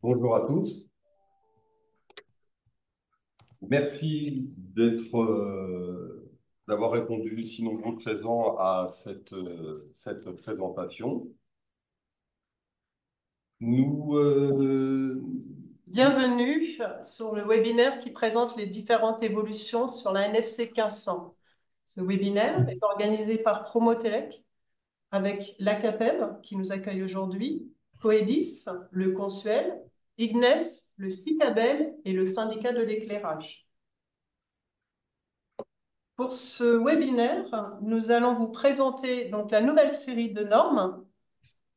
Bonjour à tous. Merci d'avoir répondu si nombreux présents à cette présentation. Nous, Bienvenue sur le webinaire qui présente les différentes évolutions sur la NFC 1500. Ce webinaire est organisé par Promotelec avec l'ACAPEB qui nous accueille aujourd'hui, Coedis, le Consuel, Ignes, le CITABEL et le syndicat de l'éclairage. Pour ce webinaire, nous allons vous présenter donc la nouvelle série de normes,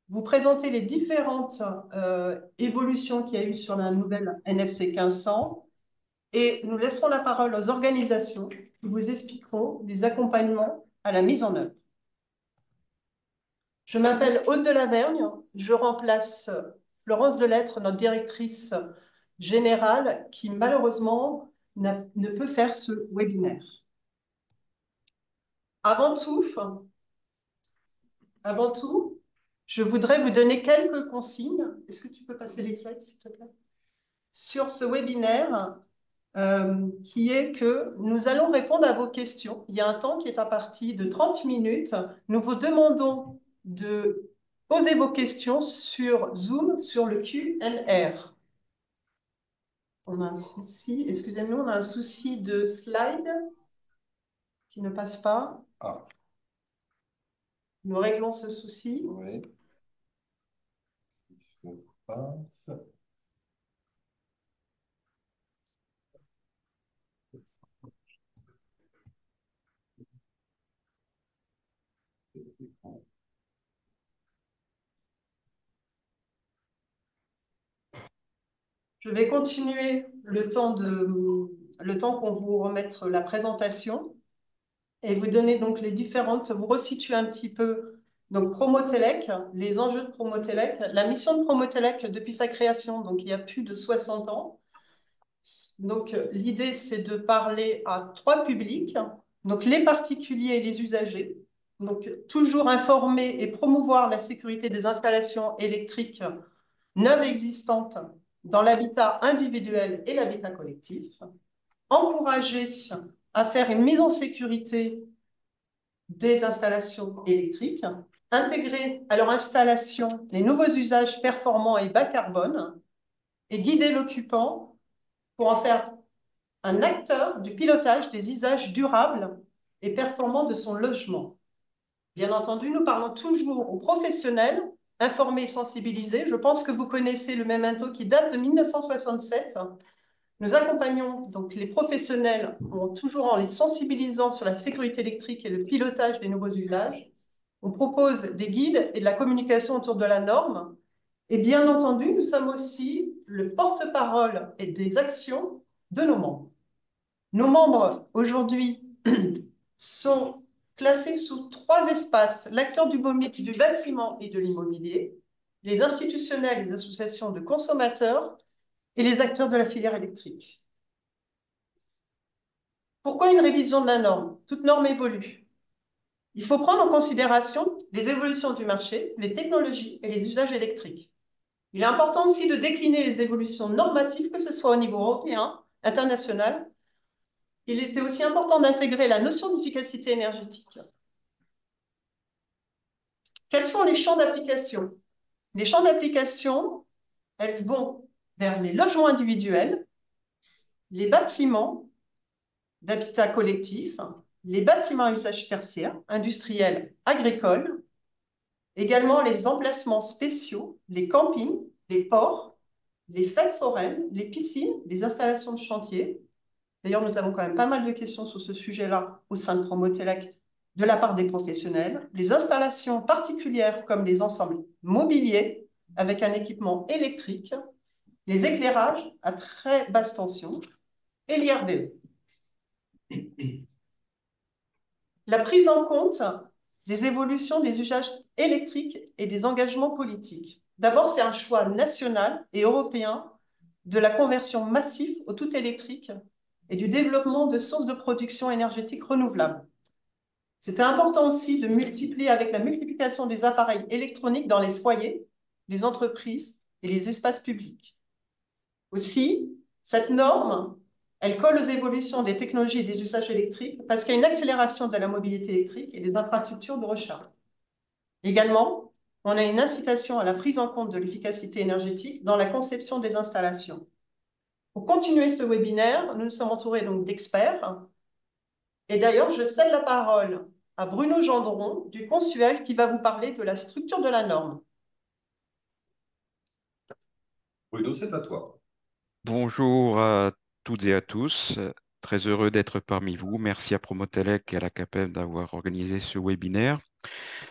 vous présenter les différentes évolutions qu'il y a eu sur la nouvelle NFC 1500, et nous laisserons la parole aux organisations qui vous expliqueront les accompagnements à la mise en œuvre. Je m'appelle Aude de Lavergne, je remplace Florence Delettre, notre directrice générale, qui malheureusement ne peut faire ce webinaire. Avant tout, je voudrais vous donner quelques consignes. Est-ce que tu peux passer les slides, s'il te plaît? Sur ce webinaire, qui est que nous allons répondre à vos questions. Il y a un temps qui est imparti de 30 minutes. Nous vous demandons de poser vos questions sur Zoom, sur le Q&R. On a un souci, excusez-moi, on a un souci de slide qui ne passe pas. ah, Nous réglons ce souci. oui, il se passe. Je vais continuer le temps qu'on vous remette la présentation et vous donner donc les différentes, vous resituer un petit peu donc Promotelec, les enjeux de Promotelec, la mission de Promotelec depuis sa création, donc il y a plus de 60 ans. Donc l'idée c'est de parler à trois publics, donc les particuliers et les usagers, donc toujours informer et promouvoir la sécurité des installations électriques neuves existantes dans l'habitat individuel et l'habitat collectif, encourager à faire une mise en sécurité des installations électriques, intégrer à leur installation les nouveaux usages performants et bas carbone, et guider l'occupant pour en faire un acteur du pilotage des usages durables et performants de son logement. Bien entendu, nous parlons toujours aux professionnels, informés et sensibilisés. Je pense que vous connaissez le memento qui date de 1967. Nous accompagnons donc les professionnels toujours en les sensibilisant sur la sécurité électrique et le pilotage des nouveaux usages. On propose des guides et de la communication autour de la norme. Et bien entendu, nous sommes aussi le porte-parole et des actions de nos membres. Nos membres, aujourd'hui, sont classés sous trois espaces: l'acteur du bâtiment et de l'immobilier, les institutionnels, les associations de consommateurs et les acteurs de la filière électrique. Pourquoi une révision de la norme? Toute norme évolue. Il faut prendre en considération les évolutions du marché, les technologies et les usages électriques. Il est important aussi de décliner les évolutions normatives, que ce soit au niveau européen, international. Il était aussi important d'intégrer la notion d'efficacité énergétique. Quels sont les champs d'application? Les champs d'application, elles vont vers les logements individuels, les bâtiments d'habitat collectif, les bâtiments à usage tertiaire, industriels, agricoles, également les emplacements spéciaux, les campings, les ports, les fêtes foraines, les piscines, les installations de chantier. D'ailleurs, nous avons quand même pas mal de questions sur ce sujet-là au sein de Promotelec de la part des professionnels. Les installations particulières comme les ensembles mobiliers avec un équipement électrique, les éclairages à très basse tension et l'IRBE. La prise en compte des évolutions des usages électriques et des engagements politiques. D'abord, c'est un choix national et européen de la conversion massive au tout électrique et du développement de sources de production énergétique renouvelables. C'était important aussi de multiplier avec la multiplication des appareils électroniques dans les foyers, les entreprises et les espaces publics. Aussi, cette norme, elle colle aux évolutions des technologies et des usages électriques parce qu'il y a une accélération de la mobilité électrique et des infrastructures de recharge. Également, on a une incitation à la prise en compte de l'efficacité énergétique dans la conception des installations. Pour continuer ce webinaire, nous nous sommes entourés donc d'experts. Et d'ailleurs, je cède la parole à Bruno Gendron du Consuel qui va vous parler de la structure de la norme. Bruno, c'est à toi. Bonjour à toutes et à tous. Très heureux d'être parmi vous. Merci à Promotelec et à la CAPEB d'avoir organisé ce webinaire.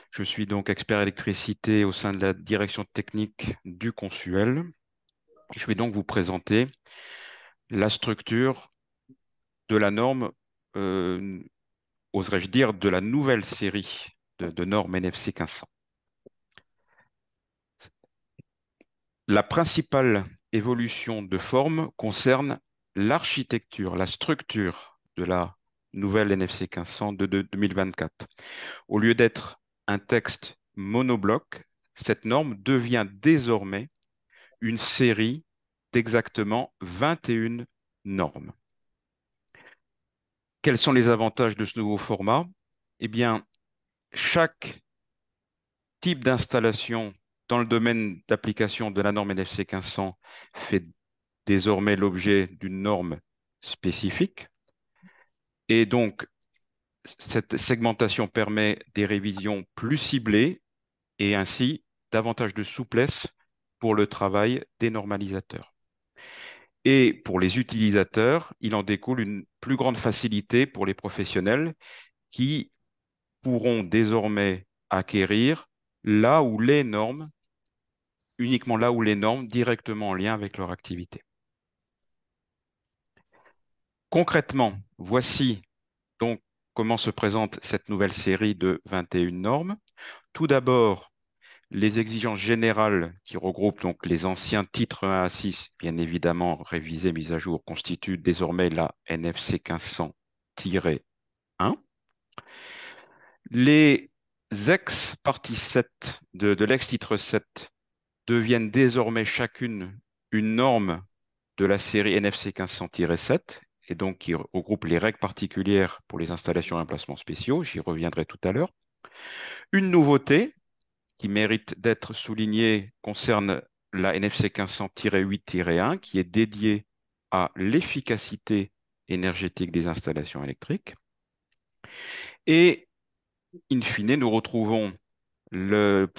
Je suis donc expert électricité au sein de la direction technique du Consuel. Je vais donc vous présenter la structure de la norme, oserais-je dire, de la nouvelle série de normes NFC 1500. La principale évolution de forme concerne l'architecture, la structure de la nouvelle NFC 1500 de 2024. Au lieu d'être un texte monobloc, cette norme devient désormais une série d'exactement 21 normes. Quels sont les avantages de ce nouveau format? Eh bien, chaque type d'installation dans le domaine d'application de la norme NFC 1500 fait désormais l'objet d'une norme spécifique. Et donc, cette segmentation permet des révisions plus ciblées et ainsi davantage de souplesse pour le travail des normalisateurs. Et pour les utilisateurs, il en découle une plus grande facilité pour les professionnels qui pourront désormais acquérir là où les normes, uniquement là où les normes directement en lien avec leur activité. Concrètement, voici donc comment se présente cette nouvelle série de 21 normes. Tout d'abord, les exigences générales qui regroupent donc les anciens titres 1 à 6, bien évidemment révisés, mis à jour, constituent désormais la NFC 1500-1. Les ex-parties 7 de l'ex-titre 7 deviennent désormais chacune une norme de la série NFC 1500-7 et donc qui regroupe les règles particulières pour les installations et emplacements spéciaux. J'y reviendrai tout à l'heure. Une nouveauté qui mérite d'être soulignée concerne la NFC 1500-8-1 qui est dédiée à l'efficacité énergétique des installations électriques. Et in fine, nous retrouvons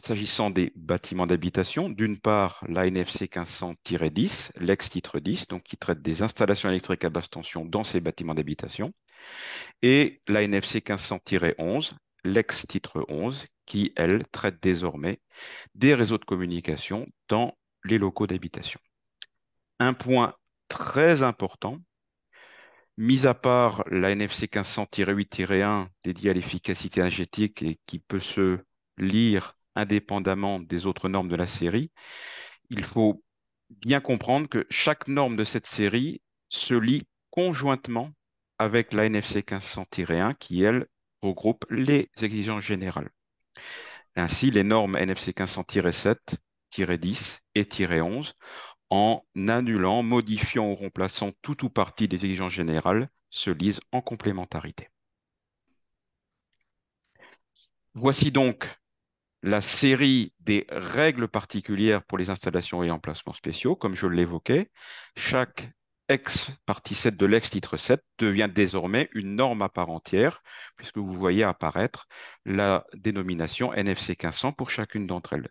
s'agissant des bâtiments d'habitation, d'une part, la NFC 1500-10, l'ex-titre 10, donc qui traite des installations électriques à basse tension dans ces bâtiments d'habitation, et la NFC 1500-11, l'ex-titre 11, qui, elle, traite désormais des réseaux de communication dans les locaux d'habitation. Un point très important, mis à part la NFC 1500-8-1 dédiée à l'efficacité énergétique et qui peut se lire indépendamment des autres normes de la série, il faut bien comprendre que chaque norme de cette série se lie conjointement avec la NFC 1500-1 qui, elle, regroupe les exigences générales. Ainsi, les normes NFC 1500-7, 10 et 11, en annulant, modifiant ou remplaçant tout ou partie des exigences générales, se lisent en complémentarité. Voici donc la série des règles particulières pour les installations et emplacements spéciaux. Comme je l'évoquais, chaque ex-partie 7 de l'ex-titre 7 devient désormais une norme à part entière, puisque vous voyez apparaître la dénomination NFC 1500 pour chacune d'entre elles.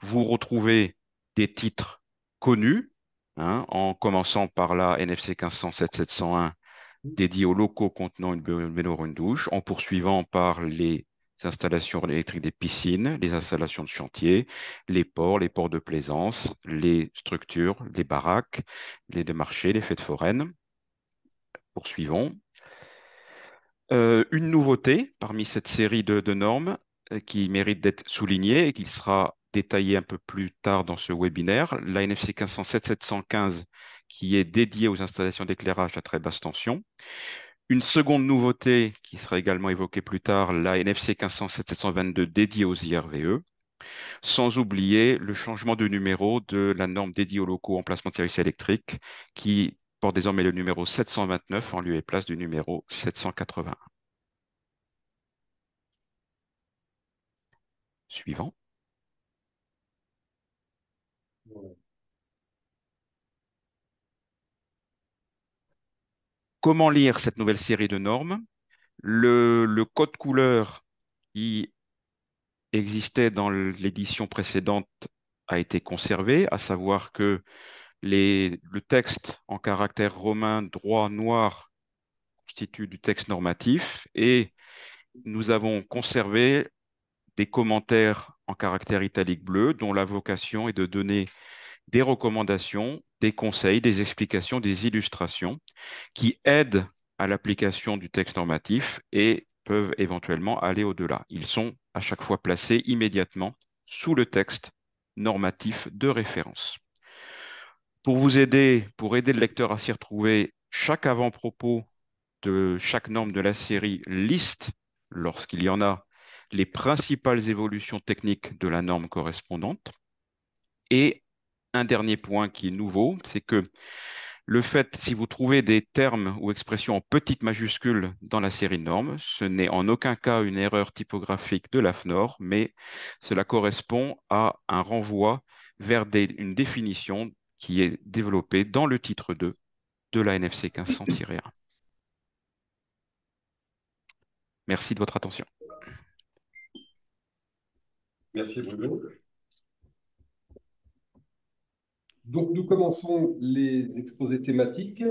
Vous retrouvez des titres connus, en commençant par la NFC 1500-7-701 dédiée aux locaux contenant une baignoire ou une douche, en poursuivant par les installations électriques des piscines, les installations de chantier, les ports de plaisance, les structures, les baraques, les de marché, les fêtes foraines. Poursuivons. Une nouveauté parmi cette série de normes qui mérite d'être soulignée et qui sera détaillée un peu plus tard dans ce webinaire, la NFC 1507-715 qui est dédiée aux installations d'éclairage à très basse tension. Une seconde nouveauté qui sera également évoquée plus tard, la NFC 1507-722 dédiée aux IRVE, sans oublier le changement de numéro de la norme dédiée aux locaux en placement de services électriques qui porte désormais le numéro 729 en lieu et place du numéro 781. Suivant. Comment lire cette nouvelle série de normes? Le code couleur qui existait dans l'édition précédente a été conservé, à savoir que le texte en caractère romain droit noir constitue du texte normatif et nous avons conservé des commentaires en caractère italique bleu dont la vocation est de donner des recommandations, des conseils, des explications, des illustrations qui aident à l'application du texte normatif et peuvent éventuellement aller au-delà. Ils sont à chaque fois placés immédiatement sous le texte normatif de référence. Pour aider le lecteur à s'y retrouver, chaque avant-propos de chaque norme de la série liste, lorsqu'il y en a, les principales évolutions techniques de la norme correspondante. Et un dernier point qui est nouveau, c'est que le fait, si vous trouvez des termes ou expressions en petites majuscules dans la série de normes, ce n'est en aucun cas une erreur typographique de l'AFNOR, mais cela correspond à un renvoi vers une définition qui est développée dans le titre 2 de la NFC 1500-1. Merci de votre attention. Merci Bruno. Donc, nous commençons les exposés thématiques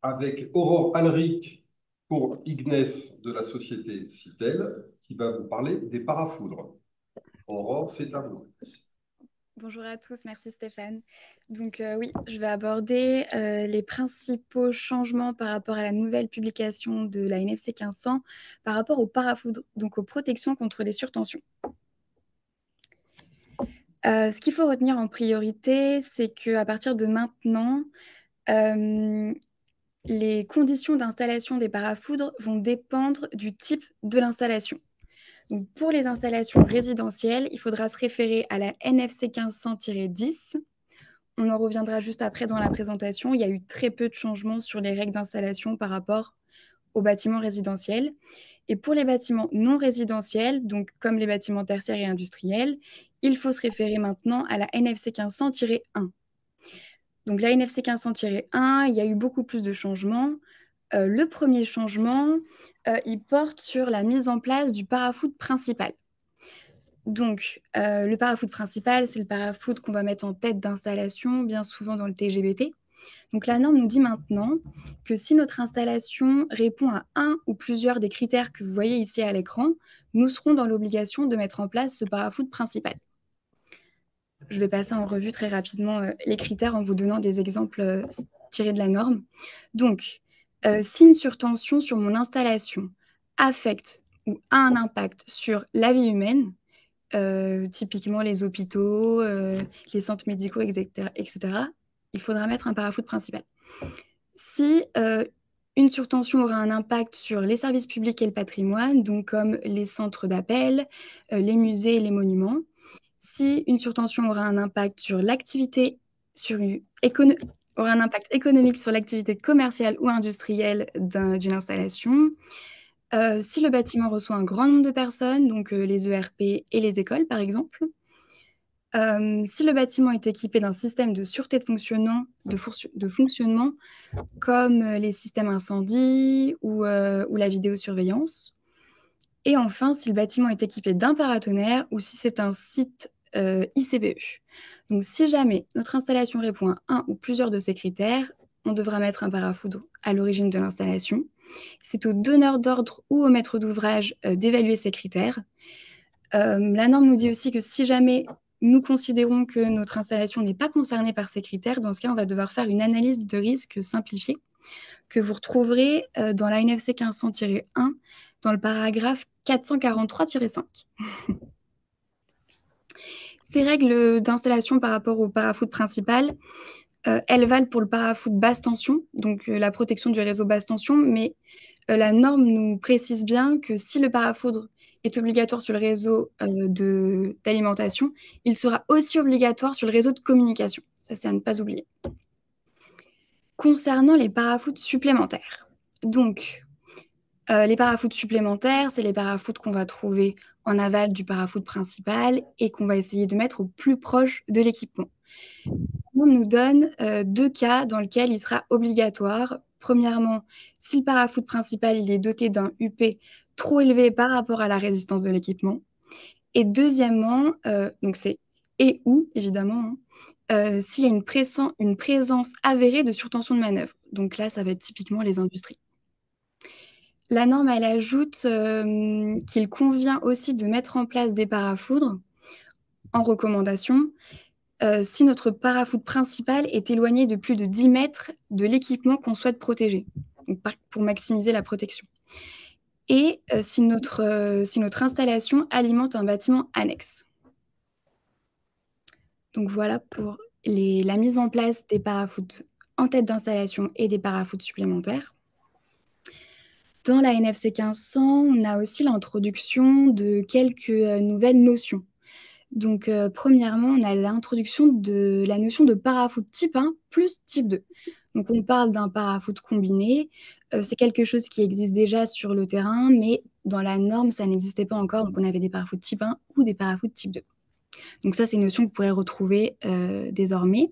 avec Aurore Alric pour Ignes de la société Citel, qui va vous parler des parafoudres. Aurore, c'est à vous. Bonjour à tous, merci Stéphane. Donc oui, je vais aborder les principaux changements par rapport à la nouvelle publication de la NFC 1500 par rapport aux parafoudres, donc aux protections contre les surtensions. Ce qu'il faut retenir en priorité, c'est qu'à partir de maintenant, les conditions d'installation des parafoudres vont dépendre du type de l'installation. Donc, pour les installations résidentielles, il faudra se référer à la NFC 1500-10. On en reviendra juste après dans la présentation. Il y a eu très peu de changements sur les règles d'installation par rapport aux bâtiments résidentiels. Et pour les bâtiments non résidentiels, donc comme les bâtiments tertiaires et industriels, il faut se référer maintenant à la NFC 1500-1. Donc la NFC 1500-1, il y a eu beaucoup plus de changements. Le premier changement, il porte sur la mise en place du parafoudre principal. Donc, le parafoudre principal, c'est le parafoudre qu'on va mettre en tête d'installation, bien souvent dans le TGBT. Donc, la norme nous dit maintenant que si notre installation répond à un ou plusieurs des critères que vous voyez ici à l'écran, nous serons dans l'obligation de mettre en place ce parafoudre principal. Je vais passer en revue très rapidement les critères en vous donnant des exemples tirés de la norme. Donc, si une surtension sur mon installation affecte ou a un impact sur la vie humaine, typiquement les hôpitaux, les centres médicaux, etc., il faudra mettre un parafoudre principal. Si une surtension aura un impact sur les services publics et le patrimoine, donc comme les centres d'appel, les musées et les monuments, si une surtension aura un impact sur l'activité, aura un impact économique sur l'activité commerciale ou industrielle d'une installation, si le bâtiment reçoit un grand nombre de personnes, donc les ERP et les écoles par exemple, si le bâtiment est équipé d'un système de sûreté de fonctionnement comme les systèmes incendie ou la vidéosurveillance, et enfin si le bâtiment est équipé d'un paratonnerre ou si c'est un site ICPE. Donc si jamais notre installation répond à un ou plusieurs de ces critères, on devra mettre un parafoudre à l'origine de l'installation. C'est au donneur d'ordre ou au maître d'ouvrage d'évaluer ces critères. La norme nous dit aussi que si jamais nous considérons que notre installation n'est pas concernée par ces critères, dans ce cas, on va devoir faire une analyse de risque simplifiée que vous retrouverez dans la NFC 1500-1 dans le paragraphe 443-5. Ces règles d'installation par rapport au parafoudre principal, elles valent pour le parafoudre basse tension, donc la protection du réseau basse tension, mais la norme nous précise bien que si le parafoudre est obligatoire sur le réseau d'alimentation, il sera aussi obligatoire sur le réseau de communication. Ça, c'est à ne pas oublier. Concernant les parafoudres supplémentaires. Donc, les parafoudres supplémentaires, c'est les parafoudres qu'on va trouver en aval du parafoudre principal et qu'on va essayer de mettre au plus proche de l'équipement. On nous donne deux cas dans lesquels il sera obligatoire. Premièrement, si le parafoudre principal il est doté d'un UP trop élevé par rapport à la résistance de l'équipement. Et deuxièmement, donc c'est et ou, évidemment, s'il y a une présence avérée de surtension de manœuvre. Donc là, ça va être typiquement les industries. La norme, elle ajoute qu'il convient aussi de mettre en place des parafoudres en recommandation si notre parafoudre principal est éloigné de plus de 10 mètres de l'équipement qu'on souhaite protéger, donc pour maximiser la protection. Et si notre installation alimente un bâtiment annexe. Donc voilà pour la mise en place des parafoudres en tête d'installation et des parafoudres supplémentaires. Dans la NFC 1500, on a aussi l'introduction de quelques nouvelles notions. Donc, premièrement, on a l'introduction de la notion de parafoudre type 1 plus type 2. Donc, on parle d'un parafoudre combiné. C'est quelque chose qui existe déjà sur le terrain, mais dans la norme, ça n'existait pas encore. Donc, on avait des parafoudres type 1 ou des parafoudres type 2. Donc, ça, c'est une notion que vous pourrez retrouver désormais.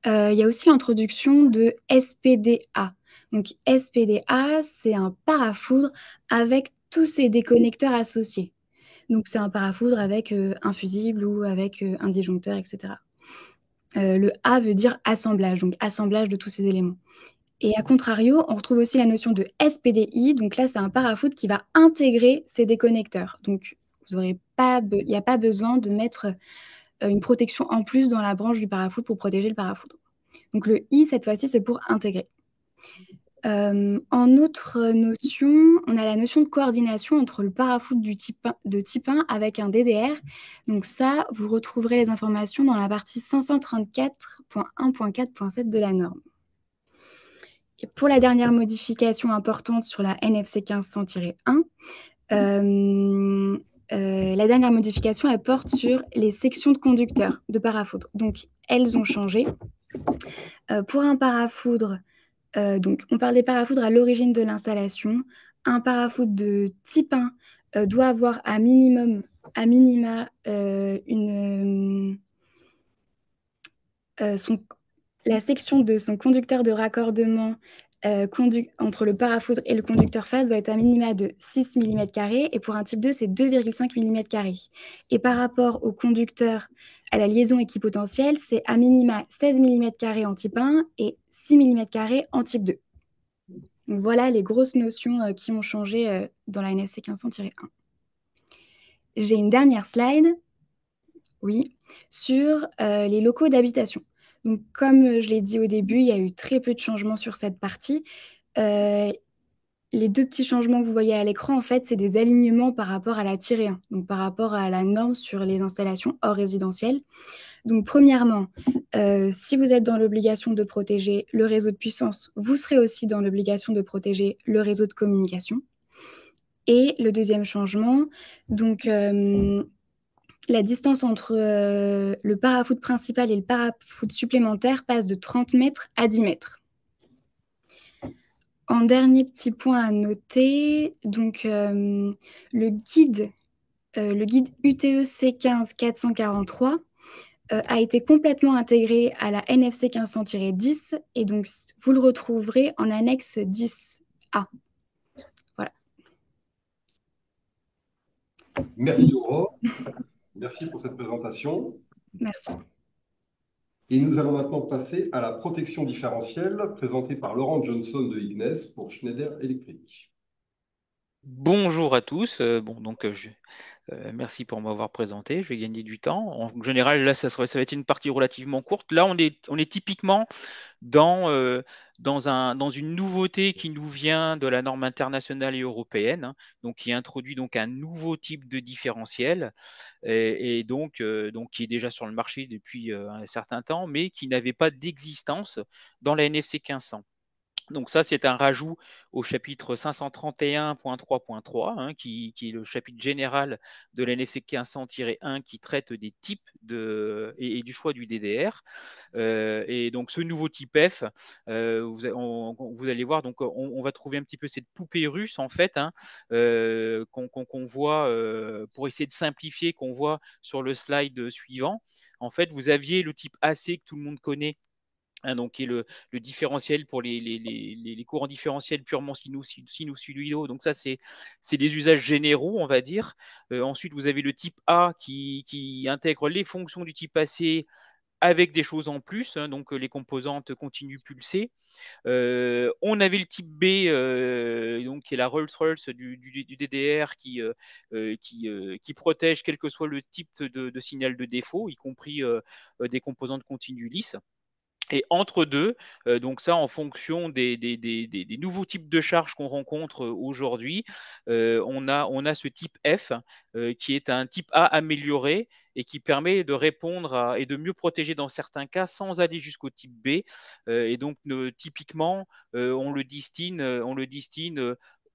Il y a aussi l'introduction de SPDA. Donc, SPDA, c'est un parafoudre avec tous ses déconnecteurs associés. Donc, c'est un parafoudre avec un fusible ou avec un disjoncteur, etc. Le A veut dire assemblage, donc assemblage de tous ces éléments. Et à contrario, on retrouve aussi la notion de SPDI. Donc là, c'est un parafoudre qui va intégrer ces déconnecteurs. Donc, il n'y a pas besoin de mettre une protection en plus dans la branche du parafoudre pour protéger le parafoudre. Donc le I, cette fois-ci, c'est pour intégrer. En autre notion, on a la notion de coordination entre le parafoudre de type 1 avec un DDR. Donc ça, vous retrouverez les informations dans la partie 534.1.4.7 de la norme. Et pour la dernière modification importante sur la NFC 1500-1, la dernière modification, elle porte sur les sections de conducteurs de parafoudre. Donc, elles ont changé. Pour un parafoudre, donc on parle des parafoudres à l'origine de l'installation. Un parafoudre de type 1 doit avoir à minima la section de son conducteur de raccordement entre le parafoudre et le conducteur phase doit être à minima de 6 mm et pour un type 2, c'est 2,5 mm. Et par rapport au conducteur à la liaison équipotentielle, c'est à minima 16 mm en type 1 et 6 mm en type 2. Donc voilà les grosses notions qui ont changé dans la NFC 1500-1. J'ai une dernière slide, oui, sur les locaux d'habitation. Donc, comme je l'ai dit au début, il y a eu très peu de changements sur cette partie. Les deux petits changements que vous voyez à l'écran, en fait, c'est des alignements par rapport à la tirée 1, donc par rapport à la norme sur les installations hors résidentielles. Donc, premièrement, si vous êtes dans l'obligation de protéger le réseau de puissance, vous serez aussi dans l'obligation de protéger le réseau de communication. Et le deuxième changement, donc la distance entre le parafoudre principal et le parafoudre supplémentaire passe de 30 mètres à 10 mètres. En dernier petit point à noter, donc le guide UTE C15 443 a été complètement intégré à la NFC 1500-10 et donc vous le retrouverez en annexe 10A. Voilà. Merci Aurore. Merci pour cette présentation. Merci. Et nous allons maintenant passer à la protection différentielle présentée par Laurent Johnson de Ignes pour Schneider Electric. Bonjour à tous. Merci pour m'avoir présenté. Je vais gagner du temps. En général, là, ça va être une partie relativement courte. Là, on est typiquement dans une nouveauté qui nous vient de la norme internationale et européenne, hein, donc qui introduit donc un nouveau type de différentiel et donc qui est déjà sur le marché depuis un certain temps, mais qui n'avait pas d'existence dans la NFC 1500. Donc ça, c'est un rajout au chapitre 531.3.3, hein, qui est le chapitre général de l'NFC 1500-1 qui traite des types et du choix du DDR. Et donc ce nouveau type F, vous allez voir, donc on va trouver un petit peu cette poupée russe en fait, hein, qu'on voit, pour essayer de simplifier, qu'on voit sur le slide suivant. En fait, vous aviez le type AC que tout le monde connaît, hein, donc qui est le différentiel pour les courants différentiels purement sinusoïdaux. Donc ça, c'est des usages généraux, on va dire. Ensuite, vous avez le type A qui intègre les fonctions du type AC avec des choses en plus, hein, donc les composantes continues pulsées. On avait le type B, donc, qui est la Rolls-Royce du DDR qui protège quel que soit le type de signal de défaut, y compris des composantes continues lisses. Et entre deux, donc ça en fonction des nouveaux types de charges qu'on rencontre aujourd'hui, on a ce type F qui est un type A amélioré et qui permet de répondre et de mieux protéger dans certains cas sans aller jusqu'au type B. Et donc typiquement, on le destine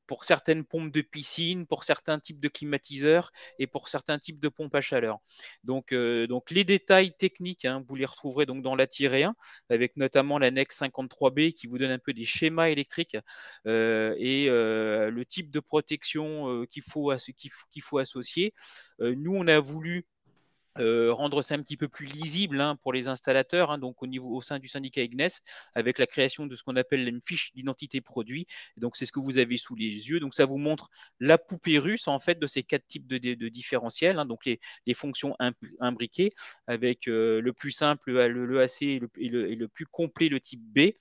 pour certaines pompes de piscine, pour certains types de climatiseurs et pour certains types de pompes à chaleur. Donc les détails techniques, hein, vous les retrouverez donc dans la tirée 1 avec notamment l'annexe 53B qui vous donne un peu des schémas électriques et le type de protection qu'il faut associer. Nous, on a voulu rendre ça un petit peu plus lisible, hein, pour les installateurs, hein, donc au sein du syndicat IGNES, avec la création de ce qu'on appelle une fiche d'identité produit. Et donc c'est ce que vous avez sous les yeux. Donc ça vous montre la poupée russe en fait de ces 4 types de différentiels, hein, donc les fonctions imbriquées, avec le plus simple, le AC et le plus complet, le type B,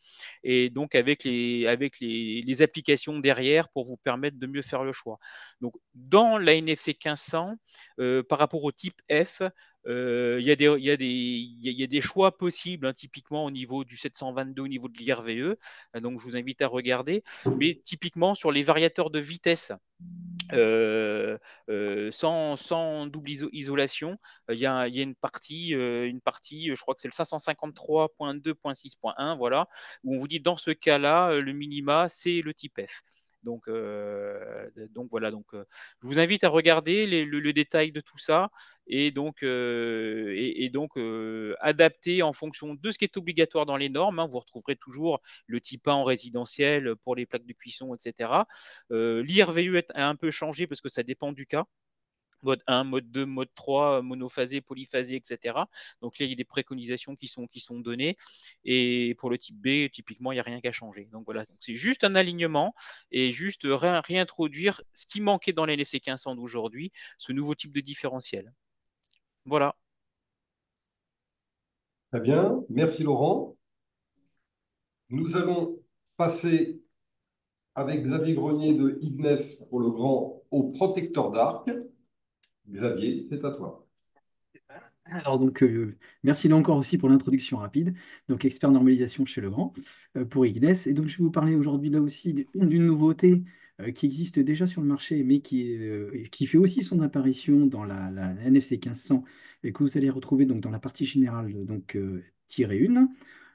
et donc avec les applications derrière pour vous permettre de mieux faire le choix. Donc dans la NFC 1500, par rapport au type F, il y a des choix possibles, hein, typiquement au niveau du 722, au niveau de l'IRVE. Donc, je vous invite à regarder. Mais typiquement, sur les variateurs de vitesse, sans double isolation, il y a une partie, je crois que c'est le 553.2.6.1, voilà, où on vous dit dans ce cas-là, le minima, c'est le type F. Donc voilà, je vous invite à regarder le détail de tout ça et donc adapter en fonction de ce qui est obligatoire dans les normes, hein. Vous retrouverez toujours le type A en résidentiel pour les plaques de cuisson, etc. L'IRVU a un peu changé parce que ça dépend du cas. Mode 1, mode 2, mode 3, monophasé, polyphasé, etc. Donc là, il y a des préconisations qui sont données. Et pour le type B, typiquement, il n'y a rien qu'à changer. Donc voilà, c'est juste un alignement et juste réintroduire ce qui manquait dans l'NFC 1500 d'aujourd'hui, ce nouveau type de différentiel. Voilà. Très bien, merci Laurent. Nous allons passer avec Xavier Grenier de Ignes pour le grand au protecteur d'arc. Xavier, c'est à toi. Alors donc, merci là encore aussi pour l'introduction rapide. Donc, expert normalisation chez Legrand pour Ignes. Et donc, je vais vous parler aujourd'hui là aussi d'une nouveauté qui existe déjà sur le marché, mais qui fait aussi son apparition dans la NFC 1500 et que vous allez retrouver donc dans la partie générale donc tirée 1.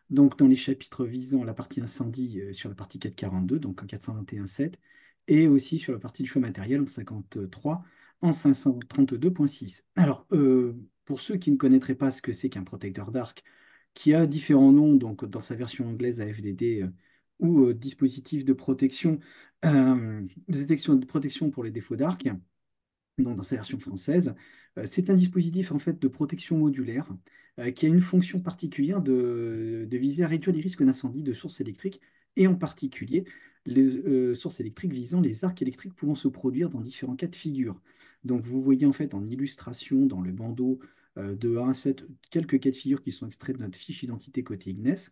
Donc, dans les chapitres visant la partie incendie sur la partie 442, donc en 421.7, et aussi sur la partie de choix matériel en 53, en 532.6. Alors, pour ceux qui ne connaîtraient pas ce que c'est qu'un protecteur d'arc, qui a différents noms, donc dans sa version anglaise AFDD ou dispositif de détection de protection pour les défauts d'arc, donc dans sa version française. C'est un dispositif en fait de protection modulaire qui a une fonction particulière de viser à réduire les risques d'incendie de sources électriques et en particulier les sources électriques visant les arcs électriques pouvant se produire dans différents cas de figure. Donc vous voyez en fait en illustration dans le bandeau de 1 à 7 quelques cas de figure qui sont extraits de notre fiche identité côté IGNES,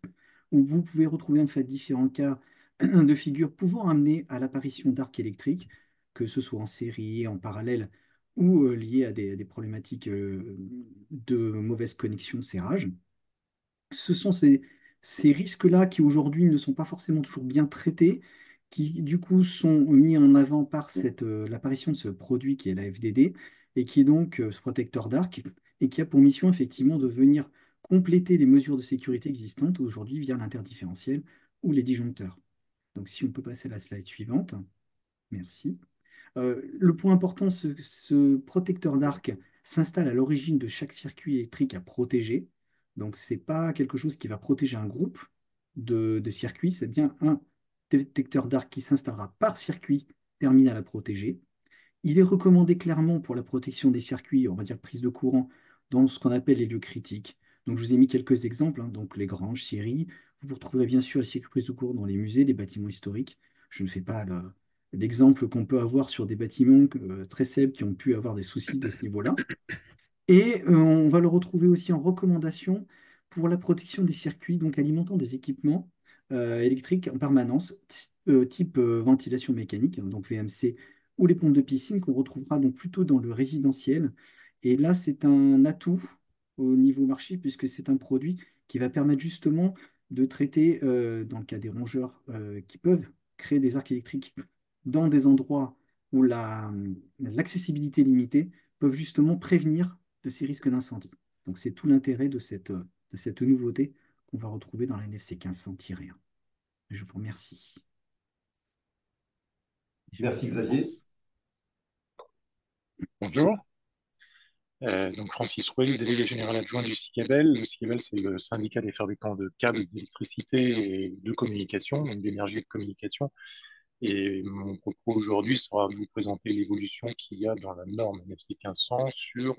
où vous pouvez retrouver en fait différents cas de figure pouvant amener à l'apparition d'arcs électriques, que ce soit en série, en parallèle ou liées à des problématiques de mauvaise connexion, serrage. Ce sont ces risques-là qui aujourd'hui ne sont pas forcément toujours bien traités, qui du coup sont mis en avant par l'apparition de ce produit qui est la FDD et qui est donc ce protecteur d'arc et qui a pour mission effectivement de venir compléter les mesures de sécurité existantes aujourd'hui via l'interdifférentiel ou les disjoncteurs. Donc, si on peut passer à la slide suivante. Merci. Le point important, ce protecteur d'arc s'installe à l'origine de chaque circuit électrique à protéger. Donc, ce n'est pas quelque chose qui va protéger un groupe de circuits, c'est bien un détecteur d'arc qui s'installera par circuit terminal à protéger. Il est recommandé clairement pour la protection des circuits, on va dire prise de courant, dans ce qu'on appelle les lieux critiques. Donc, je vous ai mis quelques exemples, hein, donc les granges, scieries. Vous retrouverez bien sûr les circuits prise de courant dans les musées, les bâtiments historiques. Je ne fais pas l'exemple qu'on peut avoir sur des bâtiments très célèbres qui ont pu avoir des soucis de ce niveau-là. Et on va le retrouver aussi en recommandation pour la protection des circuits, donc alimentant des équipements électriques en permanence, type ventilation mécanique, hein, donc VMC, ou les pompes de piscine qu'on retrouvera donc plutôt dans le résidentiel. Et là, c'est un atout au niveau marché, puisque c'est un produit qui va permettre justement de traiter, dans le cas des rongeurs qui peuvent créer des arcs électriques dans des endroits où l'accessibilité est limitée, peuvent justement prévenir de ces risques d'incendie. Donc c'est tout l'intérêt de cette nouveauté qu'on va retrouver dans la NFC 1500-1. Je vous remercie. Merci Xavier. Bonjour. Donc Francis Rouel, délégué général adjoint du SICABEL. Le SICABEL, c'est le syndicat des fabricants de câbles d'électricité et de communication, donc d'énergie et de communication. Et mon propos aujourd'hui sera de vous présenter l'évolution qu'il y a dans la norme NFC 1500 sur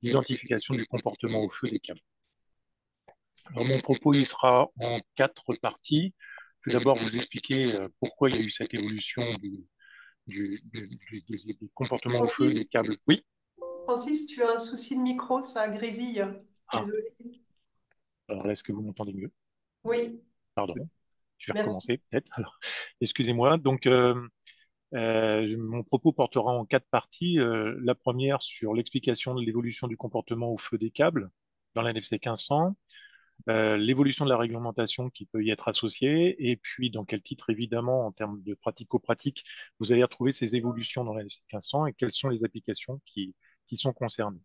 l'identification du comportement au feu des câbles. Alors, mon propos il sera en 4 parties. Tout d'abord, vous expliquer pourquoi il y a eu cette évolution des comportements au feu des Francis, câbles. Oui. Francis, tu as un souci de micro, ça grésille. Ah, Désolé. alors là, est-ce que vous m'entendez mieux? Oui, Pardon, je vais merci. recommencer peut-être. Alors, excusez-moi. Donc, mon propos portera en 4 parties. La première sur l'explication de l'évolution du comportement au feu des câbles dans la NFC 1500, l'évolution de la réglementation qui peut y être associée, et puis dans quel titre, évidemment, en termes de pratico-pratique, vous allez retrouver ces évolutions dans la NFC 1500 et quelles sont les applications qui sont concernées.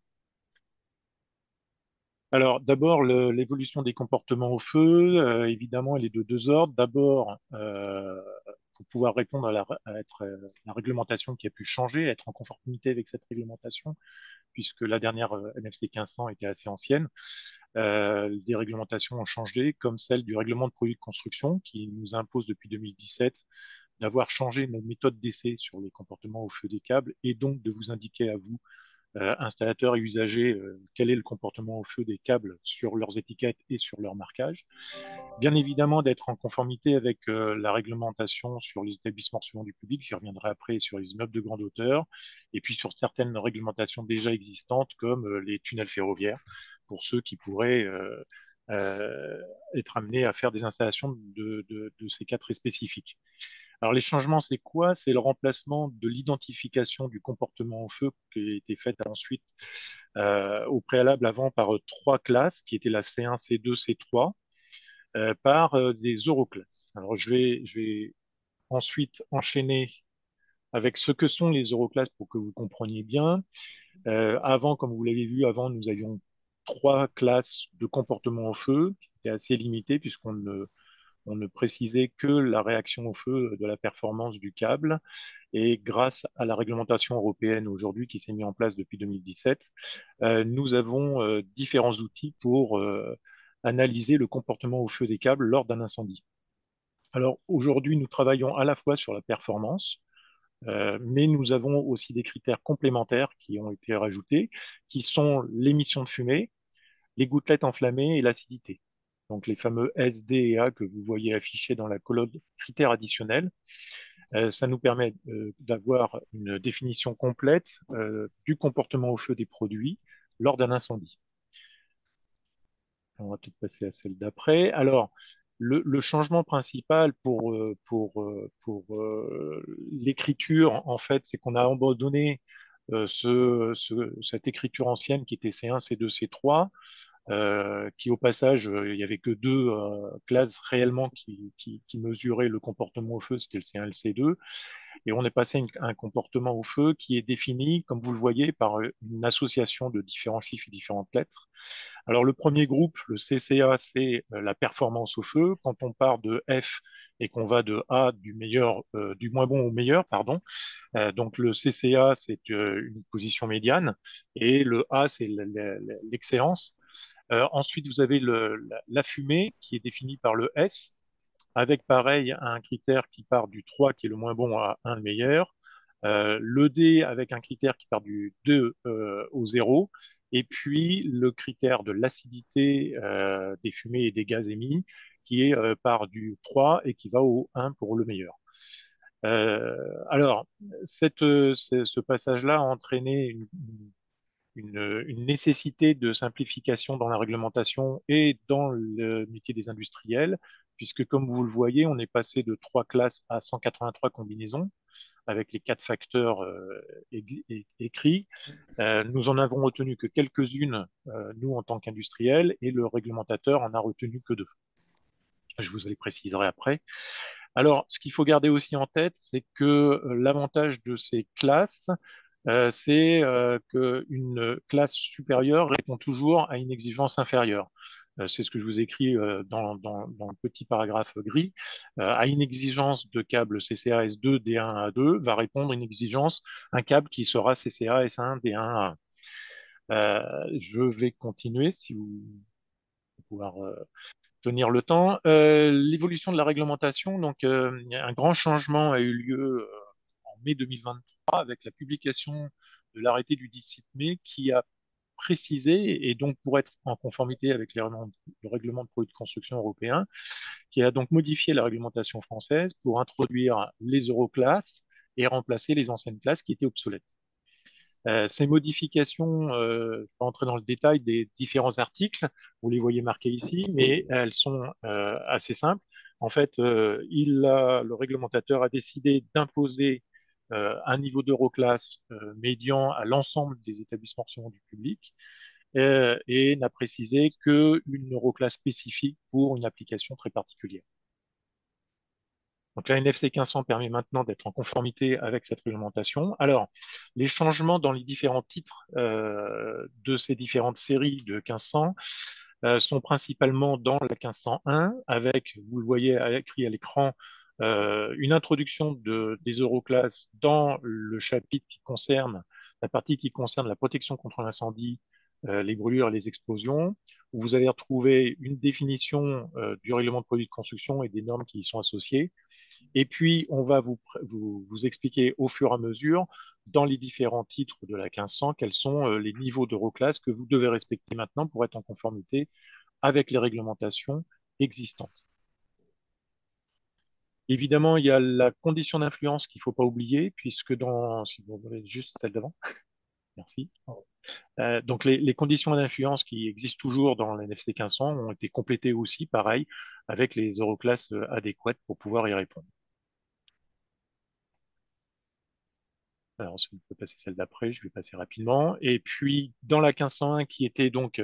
Alors, d'abord, l'évolution des comportements au feu, évidemment, elle est de 2 ordres. D'abord, pour pouvoir répondre à la réglementation qui a pu changer, être en conformité avec cette réglementation, puisque la dernière NFC 1500 était assez ancienne. Des réglementations ont changé, comme celle du règlement de produits de construction, qui nous impose depuis 2017 d'avoir changé nos méthodes d'essai sur les comportements au feu des câbles, et donc de vous indiquer à vous, installateurs et usagers, quel est le comportement au feu des câbles sur leurs étiquettes et sur leur marquage. Bien évidemment, d'être en conformité avec la réglementation sur les établissements recevant du public, j'y reviendrai après, sur les immeubles de grande hauteur, et puis sur certaines réglementations déjà existantes, comme les tunnels ferroviaires, pour ceux qui pourraient être amenés à faire des installations de ces cas très spécifiques. Alors les changements, c'est quoi? C'est le remplacement de l'identification du comportement au feu qui a été faite ensuite au préalable avant par 3 classes, qui étaient la C1, C2, C3, par des euroclasses. Alors je vais ensuite enchaîner avec ce que sont les euroclasses pour que vous compreniez bien. Avant, comme vous l'avez vu, avant, nous avions 3 classes de comportement au feu, qui étaient assez limitées puisqu'on ne précisait que la réaction au feu de la performance du câble. Et grâce à la réglementation européenne aujourd'hui qui s'est mise en place depuis 2017, nous avons différents outils pour analyser le comportement au feu des câbles lors d'un incendie. Alors aujourd'hui, nous travaillons à la fois sur la performance, mais nous avons aussi des critères complémentaires qui ont été rajoutés, qui sont l'émission de fumée, les gouttelettes enflammées et l'acidité. Donc les fameux S, D et A que vous voyez affichés dans la colonne critères additionnels. Ça nous permet d'avoir une définition complète du comportement au feu des produits lors d'un incendie. On va peut-être passer à celle d'après. Alors, le changement principal pour l'écriture, en fait, c'est qu'on a abandonné cette écriture ancienne qui était C1, C2, C3, qui au passage, il n'y avait que deux classes réellement qui mesuraient le comportement au feu, c'était le C1 et le C2. Et on est passé à un comportement au feu qui est défini, comme vous le voyez, par une association de différents chiffres et différentes lettres. Alors le premier groupe, le CCA, c'est la performance au feu. Quand on part de F et qu'on va de A du moins bon au meilleur, pardon. Donc le CCA, c'est une position médiane et le A, c'est l'excellence. Ensuite, vous avez la fumée qui est définie par le S, avec pareil un critère qui part du 3 qui est le moins bon à 1 le meilleur. Le D avec un critère qui part du 2 au 0. Et puis le critère de l'acidité des fumées et des gaz émis qui est part du 3 et qui va au 1 pour le meilleur. Alors, ce passage-là a entraîné une nécessité de simplification dans la réglementation et dans le métier des industriels, puisque comme vous le voyez, on est passé de 3 classes à 183 combinaisons avec les 4 facteurs écrits. Nous en avons retenu que quelques-unes, nous en tant qu'industriels, et le réglementateur en a retenu que 2. Je vous les préciserai après. Alors, ce qu'il faut garder aussi en tête, c'est que l'avantage de ces classes, c'est qu'une classe supérieure répond toujours à une exigence inférieure. C'est ce que je vous écris dans le petit paragraphe gris. À une exigence de câble CCA S2 D1 A2 va répondre une exigence, un câble qui sera CCA S1 D1 A1. Je vais continuer si vous pouvoir tenir le temps. L'évolution de la réglementation, donc un grand changement a eu lieu en mai 2023 avec la publication de l'arrêté du 17 mai qui a précisé, et donc pour être en conformité avec le règlement de produits de construction européen, qui a donc modifié la réglementation française pour introduire les euroclasses et remplacer les anciennes classes qui étaient obsolètes. Ces modifications, je vais entrer dans le détail des différents articles, vous les voyez marqués ici, mais elles sont assez simples. En fait, le réglementateur a décidé d'imposer un niveau d'Euroclasse médian à l'ensemble des établissements recevant du public et n'a précisé qu'une Euroclasse spécifique pour une application très particulière. Donc la NFC 1500 permet maintenant d'être en conformité avec cette réglementation. Alors, les changements dans les différents titres de ces différentes séries de 1500 sont principalement dans la 1501, avec, vous le voyez écrit à l'écran, une introduction des Euroclasses dans le chapitre qui concerne, la partie qui concerne la protection contre l'incendie, les brûlures et les explosions, où vous allez retrouver une définition du règlement de produits de construction et des normes qui y sont associées. Et puis, on va vous expliquer au fur et à mesure, dans les différents titres de la 1500, quels sont les niveaux d'Euroclasse que vous devez respecter maintenant pour être en conformité avec les réglementations existantes. Évidemment, il y a la condition d'influence qu'il ne faut pas oublier, puisque si vous voulez juste celle d'avant, merci. Donc, les conditions d'influence qui existent toujours dans l'NFC 1500 ont été complétées aussi, pareil, avec les Euroclasses adéquates pour pouvoir y répondre. Alors, si vous pouvez passer celle d'après, je vais passer rapidement. Et puis, dans la 1501, qui était donc,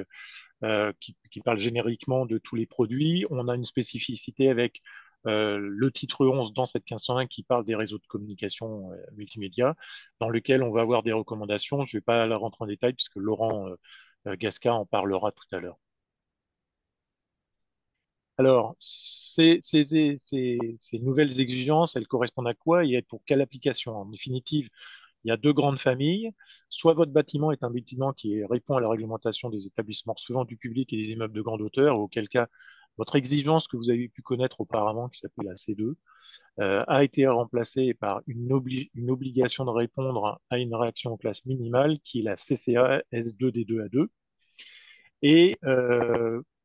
qui parle génériquement de tous les produits, on a une spécificité avec le titre 11 dans cette 1501 qui parle des réseaux de communication multimédia, dans lequel on va avoir des recommandations. Je ne vais pas la rentrer en détail puisque Laurent Gasca en parlera tout à l'heure. Alors, ces nouvelles exigences, elles correspondent à quoi et pour quelle application? En définitive, il y a deux grandes familles. Soit votre bâtiment est un bâtiment qui répond à la réglementation des établissements recevant du public et des immeubles de grande hauteur, auquel cas votre exigence que vous avez pu connaître auparavant, qui s'appelle la C2, a été remplacée par une obligation de répondre à une réaction aux classes minimales, qui est la CCA S2D2A2. Et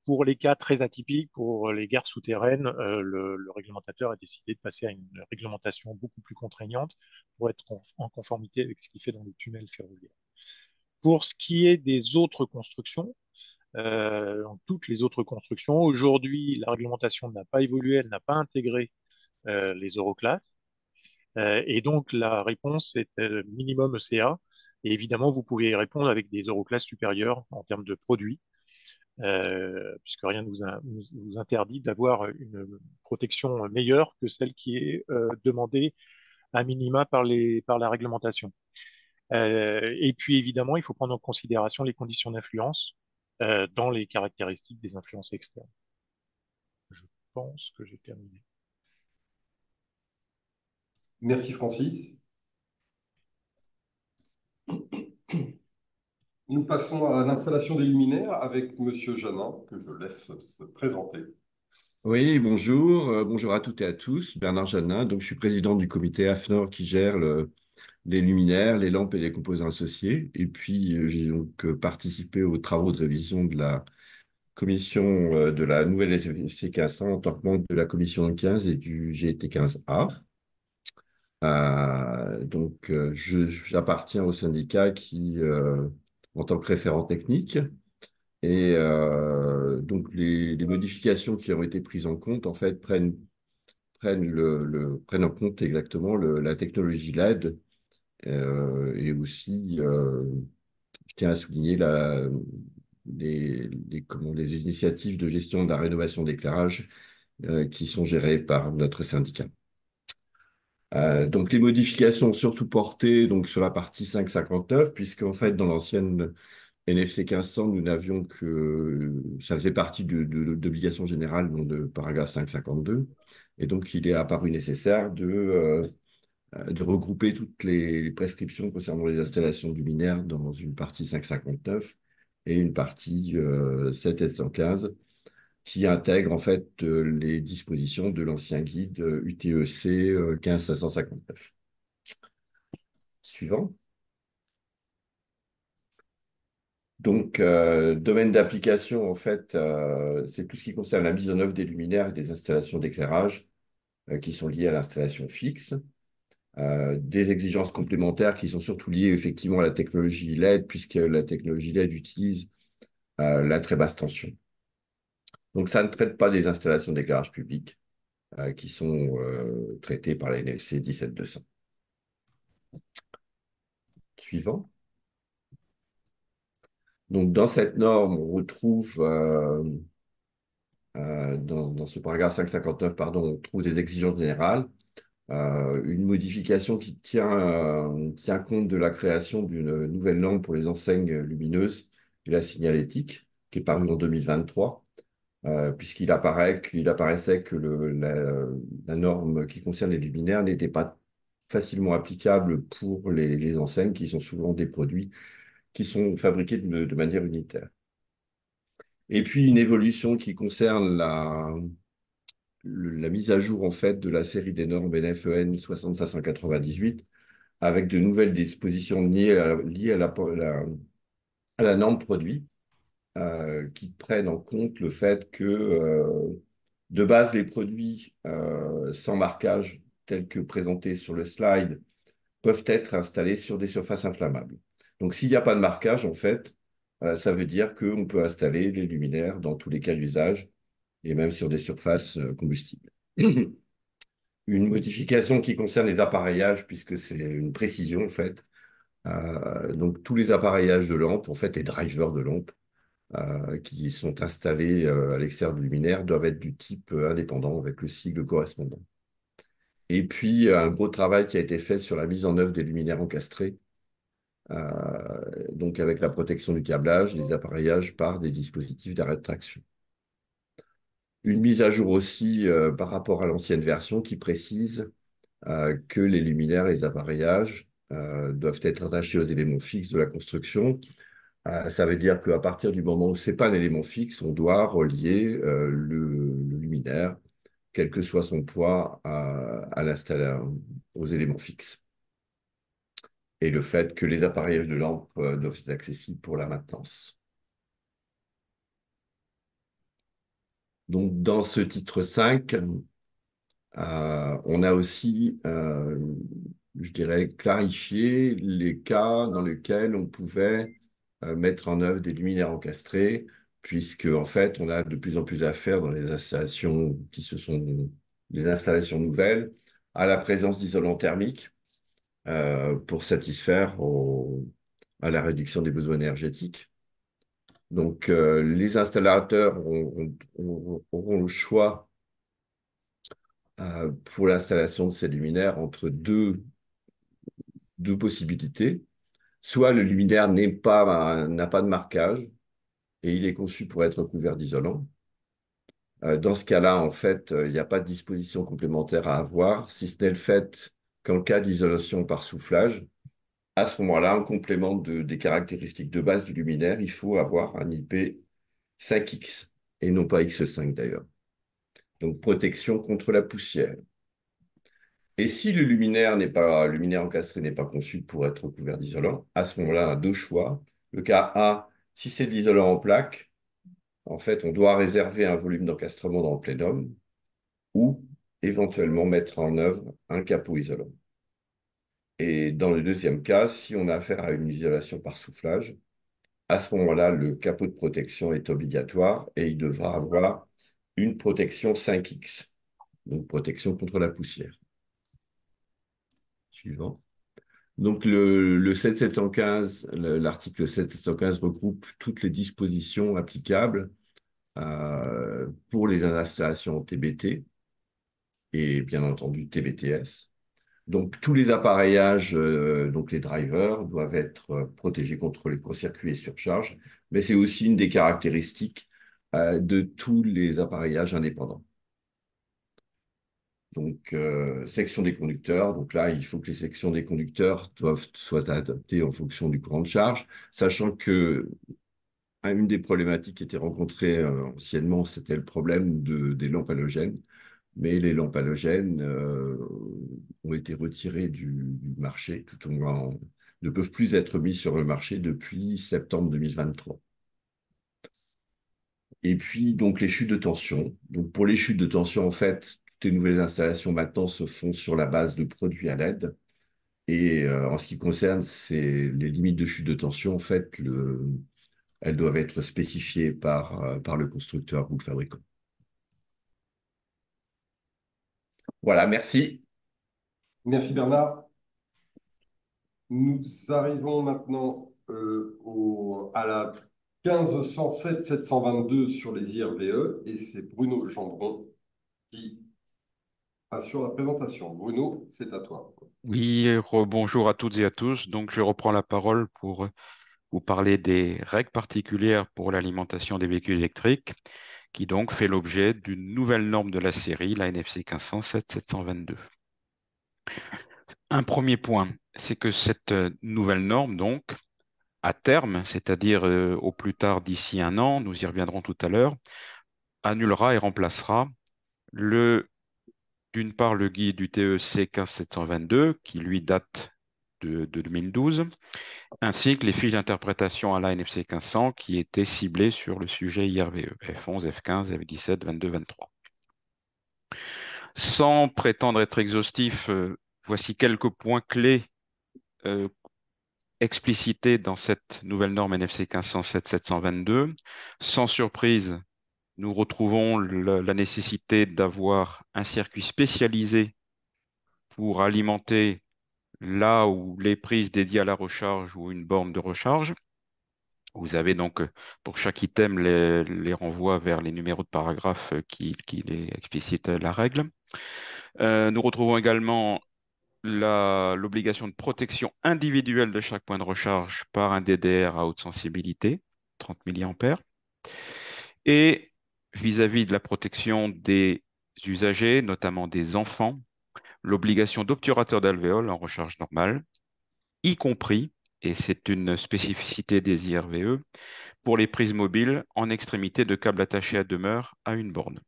pour les cas très atypiques, pour les gares souterraines, le réglementateur a décidé de passer à une réglementation beaucoup plus contraignante pour être en conformité avec ce qu'il fait dans les tunnels ferroviaires. Pour ce qui est des autres constructions, dans toutes les autres constructions, aujourd'hui, la réglementation n'a pas évolué, elle n'a pas intégré les Euroclasses. Et donc, la réponse est minimum ECA. Et évidemment, vous pouvez y répondre avec des Euroclasses supérieures en termes de produits. puisque rien ne vous interdit d'avoir une protection meilleure que celle qui est demandée à minima par la réglementation. Et puis évidemment, il faut prendre en considération les conditions d'influence dans les caractéristiques des influences externes. Je pense que j'ai terminé. Merci Francis. Nous passons à l'installation des luminaires avec Monsieur Janin, que je laisse se présenter. Oui, bonjour. Bonjour à toutes et à tous. Bernard Janin, donc je suis président du comité AFNOR qui gère les luminaires, les lampes et les composants associés. Et puis, j'ai donc participé aux travaux de révision de la commission de la nouvelle SFC 1500 en tant que membre de la commission 15 et du GT 15A. J'appartiens au syndicat qui, en tant que référent technique, et donc les modifications qui ont été prises en compte, en fait, prennent en compte exactement la technologie LED et aussi, je tiens à souligner les initiatives de gestion de la rénovation d'éclairage qui sont gérées par notre syndicat. Donc les modifications ont surtout porté donc, sur la partie 559, puisque en fait, dans l'ancienne NFC 1500, nous n'avions que... Ça faisait partie d'obligations générales, donc de paragraphe 552. Et donc, il est apparu nécessaire de regrouper toutes les prescriptions concernant les installations luminaires dans une partie 559 et une partie 7S115 qui intègre en fait les dispositions de l'ancien guide UTEC 15559. Suivant. Donc, domaine d'application, en fait, c'est tout ce qui concerne la mise en œuvre des luminaires et des installations d'éclairage qui sont liées à l'installation fixe. Des exigences complémentaires qui sont surtout liées effectivement à la technologie LED, puisque la technologie LED utilise la très basse tension. Donc, ça ne traite pas des installations d'éclairage public qui sont traitées par la NFC 17200. Suivant. Donc, dans cette norme, on retrouve, dans ce paragraphe 559, pardon, on trouve des exigences générales, une modification qui tient compte de la création d'une nouvelle norme pour les enseignes lumineuses et la signalétique, qui est parue en 2023, puisqu'il apparaissait que la norme qui concerne les luminaires n'était pas facilement applicable pour les enseignes, qui sont souvent des produits qui sont fabriqués de manière unitaire. Et puis une évolution qui concerne la mise à jour en fait de la série des normes NFEN 60598 avec de nouvelles dispositions liées à la norme produit qui prennent en compte le fait que de base les produits sans marquage tels que présentés sur le slide peuvent être installés sur des surfaces inflammables. Donc s'il n'y a pas de marquage en fait, ça veut dire qu'on peut installer les luminaires dans tous les cas d'usage et même sur des surfaces combustibles. Une modification qui concerne les appareillages, puisque c'est une précision en fait. Donc tous les appareillages de lampes, en fait, et drivers de lampes qui sont installés à l'extérieur du luminaire doivent être du type indépendant avec le sigle correspondant. Et puis un gros travail qui a été fait sur la mise en œuvre des luminaires encastrés, donc avec la protection du câblage, les appareillages par des dispositifs d'arrêt de traction. Une mise à jour aussi par rapport à l'ancienne version qui précise que les luminaires et les appareillages doivent être attachés aux éléments fixes de la construction. Ça veut dire qu'à partir du moment où ce n'est pas un élément fixe, on doit relier le luminaire, quel que soit son poids, aux éléments fixes. Et le fait que les appareillages de lampes doivent être accessibles pour la maintenance. Donc, dans ce titre 5, on a aussi, je dirais, clarifié les cas dans lesquels on pouvait mettre en œuvre des luminaires encastrés, puisque en fait, on a de plus en plus affaire dans les installations des installations nouvelles à la présence d'isolants thermiques pour satisfaire à la réduction des besoins énergétiques. Donc, les installateurs auront le choix pour l'installation de ces luminaires entre deux possibilités. Soit le luminaire n'a pas de marquage et il est conçu pour être couvert d'isolant. Dans ce cas-là, en fait, il n'y a pas de disposition complémentaire à avoir, si ce n'est le fait qu'en cas d'isolation par soufflage, à ce moment-là, en complément des caractéristiques de base du luminaire, il faut avoir un IP 5X et non pas X5 d'ailleurs. Donc protection contre la poussière. Et si le luminaire encastré n'est pas conçu pour être recouvert d'isolant, à ce moment-là, on a deux choix. Le cas A, si c'est de l'isolant en plaque, en fait, on doit réserver un volume d'encastrement dans le plénum ou éventuellement mettre en œuvre un capot isolant. Et dans le deuxième cas, si on a affaire à une isolation par soufflage, à ce moment-là, le capot de protection est obligatoire et il devra avoir une protection 5X, donc protection contre la poussière. Suivant. Donc le 7715, l'article 7715 regroupe toutes les dispositions applicables pour les installations TBT et bien entendu TBTS. Donc tous les appareillages, donc les drivers, doivent être protégés contre les court-circuits et surcharges, mais c'est aussi une des caractéristiques de tous les appareillages indépendants. Donc, section des conducteurs. Donc là, il faut que les sections des conducteurs soient adaptées en fonction du courant de charge, sachant que une des problématiques qui était rencontrée anciennement, c'était le problème des lampes halogènes. Mais les lampes halogènes ont été retirées du marché, tout au moins ne peuvent plus être mis sur le marché depuis septembre 2023. Et puis, donc, les chutes de tension. Donc, pour les chutes de tension, en fait, toutes les nouvelles installations maintenant se font sur la base de produits à LED. Et en ce qui concerne les limites de chute de tension, en fait, elles doivent être spécifiées par le constructeur ou le fabricant. Voilà, merci. Merci Bernard. Nous arrivons maintenant à la 1507-722 sur les IRVE et c'est Bruno Gendron qui assure la présentation. Bruno, c'est à toi. Oui, bonjour à toutes et à tous. Donc, je reprends la parole pour vous parler des règles particulières pour l'alimentation des véhicules électriques, qui donc fait l'objet d'une nouvelle norme de la série, la NFC 1507-722. Un premier point, c'est que cette nouvelle norme, donc, à terme, c'est-à-dire au plus tard d'ici un an, nous y reviendrons tout à l'heure, annulera et remplacera d'une part le guide du TEC 15722, qui lui date de 2012, ainsi que les fiches d'interprétation à la NFC 1500 qui étaient ciblées sur le sujet IRVE, F11, F15, F17, 22, 23. Sans prétendre être exhaustif, voici quelques points clés explicités dans cette nouvelle norme NFC 1507-722. Sans surprise, nous retrouvons la nécessité d'avoir un circuit spécialisé pour alimenter là où les prises dédiées à la recharge ou une borne de recharge. Vous avez donc pour chaque item les renvois vers les numéros de paragraphe qui explicitent la règle. Nous retrouvons également l'obligation de protection individuelle de chaque point de recharge par un DDR à haute sensibilité, 30 mA. Et vis-à-vis de la protection des usagers, notamment des enfants, l'obligation d'obturateur d'alvéole en recharge normale, y compris, et c'est une spécificité des IRVE, pour les prises mobiles en extrémité de câbles attachés à demeure à une borne.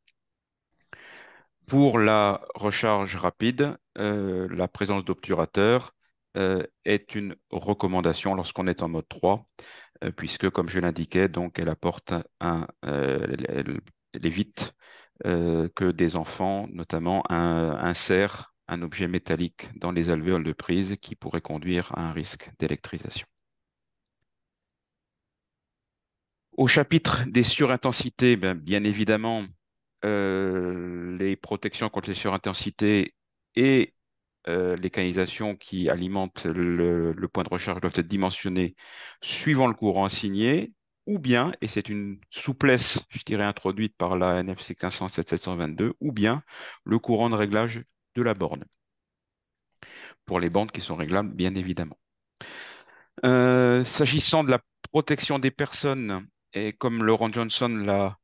Pour la recharge rapide, la présence d'obturateurs est une recommandation lorsqu'on est en mode 3, puisque, comme je l'indiquais, donc elle apporte elle évite que des enfants, notamment, insèrent un objet métallique dans les alvéoles de prise qui pourrait conduire à un risque d'électrisation. Au chapitre des surintensités, bien évidemment, les protections contre les surintensités et les canalisations qui alimentent le point de recharge doivent être dimensionnées suivant le courant assigné, ou bien, et c'est une souplesse, je dirais, introduite par la NFC 1507-722, ou bien le courant de réglage de la borne, pour les bornes qui sont réglables, bien évidemment. S'agissant de la protection des personnes, et comme Laurent Johnson l'a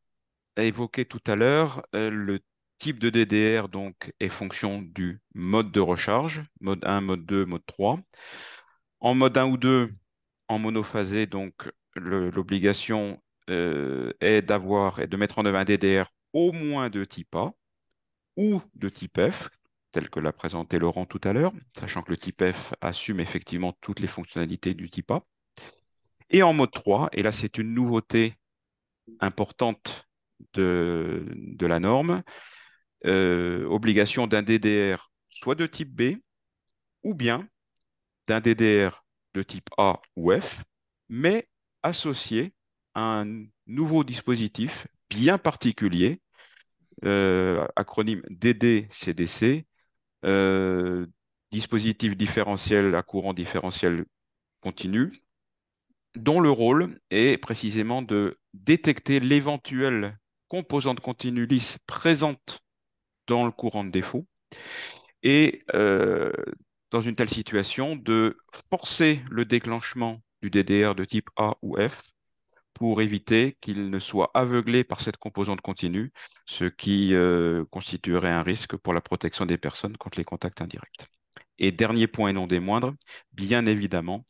évoqué tout à l'heure, le type de DDR donc, est fonction du mode de recharge, mode 1, mode 2, mode 3. En mode 1 ou 2, en monophasé, donc l'obligation est de mettre en œuvre un DDR au moins de type A ou de type F, tel que l'a présenté Laurent tout à l'heure, sachant que le type F assume effectivement toutes les fonctionnalités du type A. Et en mode 3, et là c'est une nouveauté importante de la norme, obligation d'un DDR soit de type B ou bien d'un DDR de type A ou F, mais associé à un nouveau dispositif bien particulier, acronyme DD-CDC, euh, dispositif différentiel à courant différentiel continu, dont le rôle est précisément de détecter l'éventuelle composante continue lisse présente dans le courant de défaut et dans une telle situation de forcer le déclenchement du DDR de type A ou F pour éviter qu'il ne soit aveuglé par cette composante continue, ce qui constituerait un risque pour la protection des personnes contre les contacts indirects. Et dernier point et non des moindres, bien évidemment,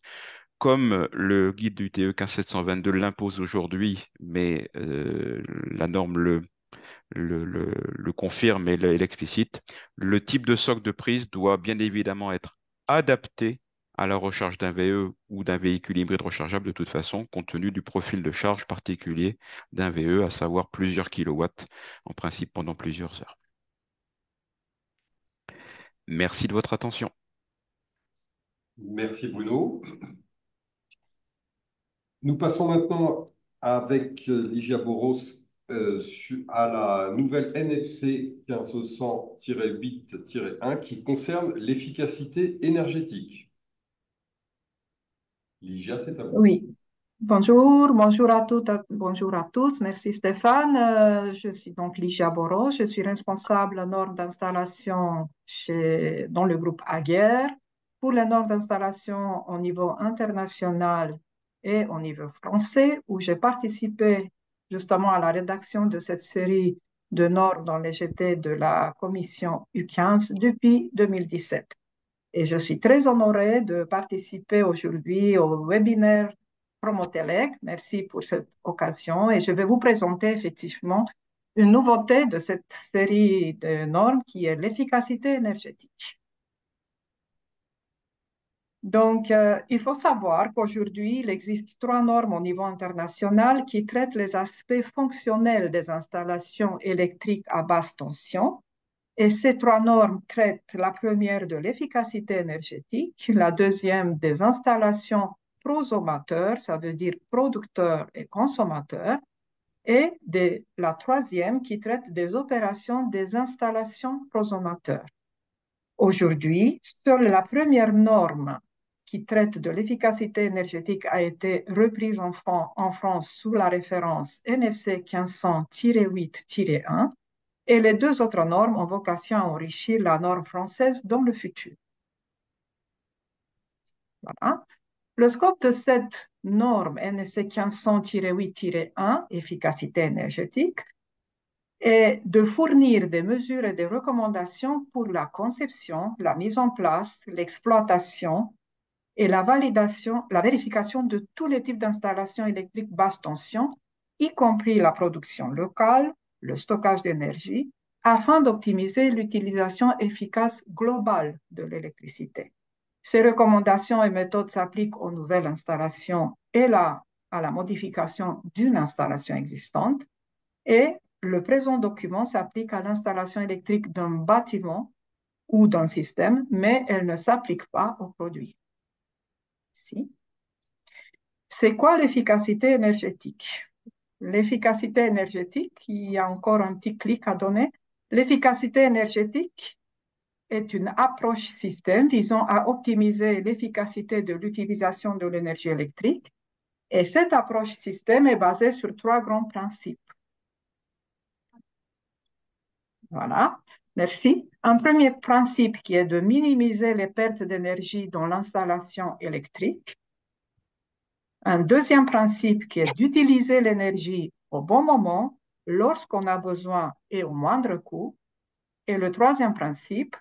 comme le guide du TE 15722 l'impose aujourd'hui, mais la norme le confirme et l'explicite, le type de socle de prise doit bien évidemment être adapté à la recharge d'un VE ou d'un véhicule hybride rechargeable de toute façon, compte tenu du profil de charge particulier d'un VE, à savoir plusieurs kilowatts, en principe pendant plusieurs heures. Merci de votre attention. Merci Bruno. Nous passons maintenant avec Ligia Boros à la nouvelle NFC 1500-8-1 qui concerne l'efficacité énergétique. Ligia, c'est à vous. Oui, bonjour à toutes, bonjour à tous. Merci Stéphane. Je suis donc Ligia Boros, je suis responsable normes d'installation dans le groupe Aguerre pour les normes d'installation au niveau international et au niveau français, où j'ai participé justement à la rédaction de cette série de normes dont j'étais de la commission U15 depuis 2017. Et je suis très honorée de participer aujourd'hui au webinaire Promotelec. Merci pour cette occasion. Et je vais vous présenter effectivement une nouveauté de cette série de normes qui est l'efficacité énergétique. Donc, il faut savoir qu'aujourd'hui, il existe 3 normes au niveau international qui traitent les aspects fonctionnels des installations électriques à basse tension. Et ces 3 normes traitent la première de l'efficacité énergétique, la deuxième des installations prosommateurs, ça veut dire producteurs et consommateurs, et la troisième qui traite des opérations des installations prosommateurs. Aujourd'hui, seule la première norme qui traite de l'efficacité énergétique a été reprise en France sous la référence NFC 1500-8-1. Et les 2 autres normes ont vocation à enrichir la norme française dans le futur. Voilà. Le scope de cette norme NFC 1500-8-1, efficacité énergétique, est de fournir des mesures et des recommandations pour la conception, la mise en place, l'exploitation et la vérification de tous les types d'installations électriques basse tension, y compris la production locale, le stockage d'énergie, afin d'optimiser l'utilisation efficace globale de l'électricité. Ces recommandations et méthodes s'appliquent aux nouvelles installations et à la modification d'une installation existante, et le présent document s'applique à l'installation électrique d'un bâtiment ou d'un système, mais elle ne s'applique pas aux produits. C'est quoi l'efficacité énergétique? L'efficacité énergétique, il y a encore un petit clic à donner. L'efficacité énergétique est une approche système visant à optimiser l'efficacité de l'utilisation de l'énergie électrique Et cette approche système est basée sur trois grands principes. Voilà, merci. Un premier principe qui est de minimiser les pertes d'énergie dans l'installation électrique. Un deuxième principe qui est d'utiliser l'énergie au bon moment, lorsqu'on a besoin et au moindre coût. Et le troisième principe,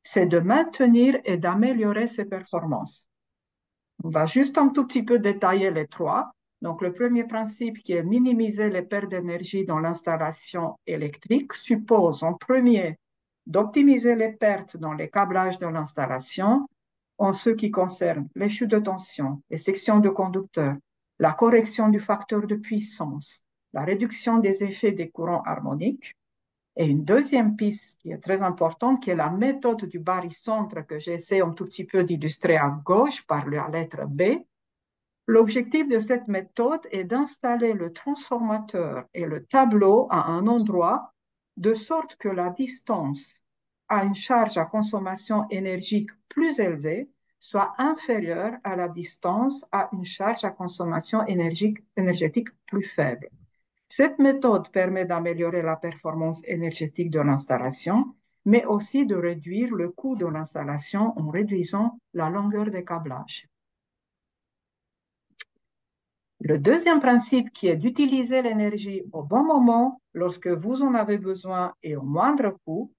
c'est de maintenir et d'améliorer ses performances. On va juste un tout petit peu détailler les trois. Donc, le premier principe qui est minimiser les pertes d'énergie dans l'installation électrique suppose en premier d'optimiser les pertes dans les câblages de l'installation en ce qui concerne les chutes de tension, les sections de conducteurs, la correction du facteur de puissance, la réduction des effets des courants harmoniques. Et une deuxième piste qui est très importante, qui est la méthode du barycentre que j'essaie un tout petit peu d'illustrer à gauche par la lettre B. L'objectif de cette méthode est d'installer le transformateur et le tableau à un endroit de sorte que la distance à une charge à consommation énergique plus élevée soit inférieure à la distance à une charge à consommation énergétique plus faible. Cette méthode permet d'améliorer la performance énergétique de l'installation, mais aussi de réduire le coût de l'installation en réduisant la longueur des câblages. Le deuxième principe qui est d'utiliser l'énergie au bon moment, lorsque vous en avez besoin et au moindre coût,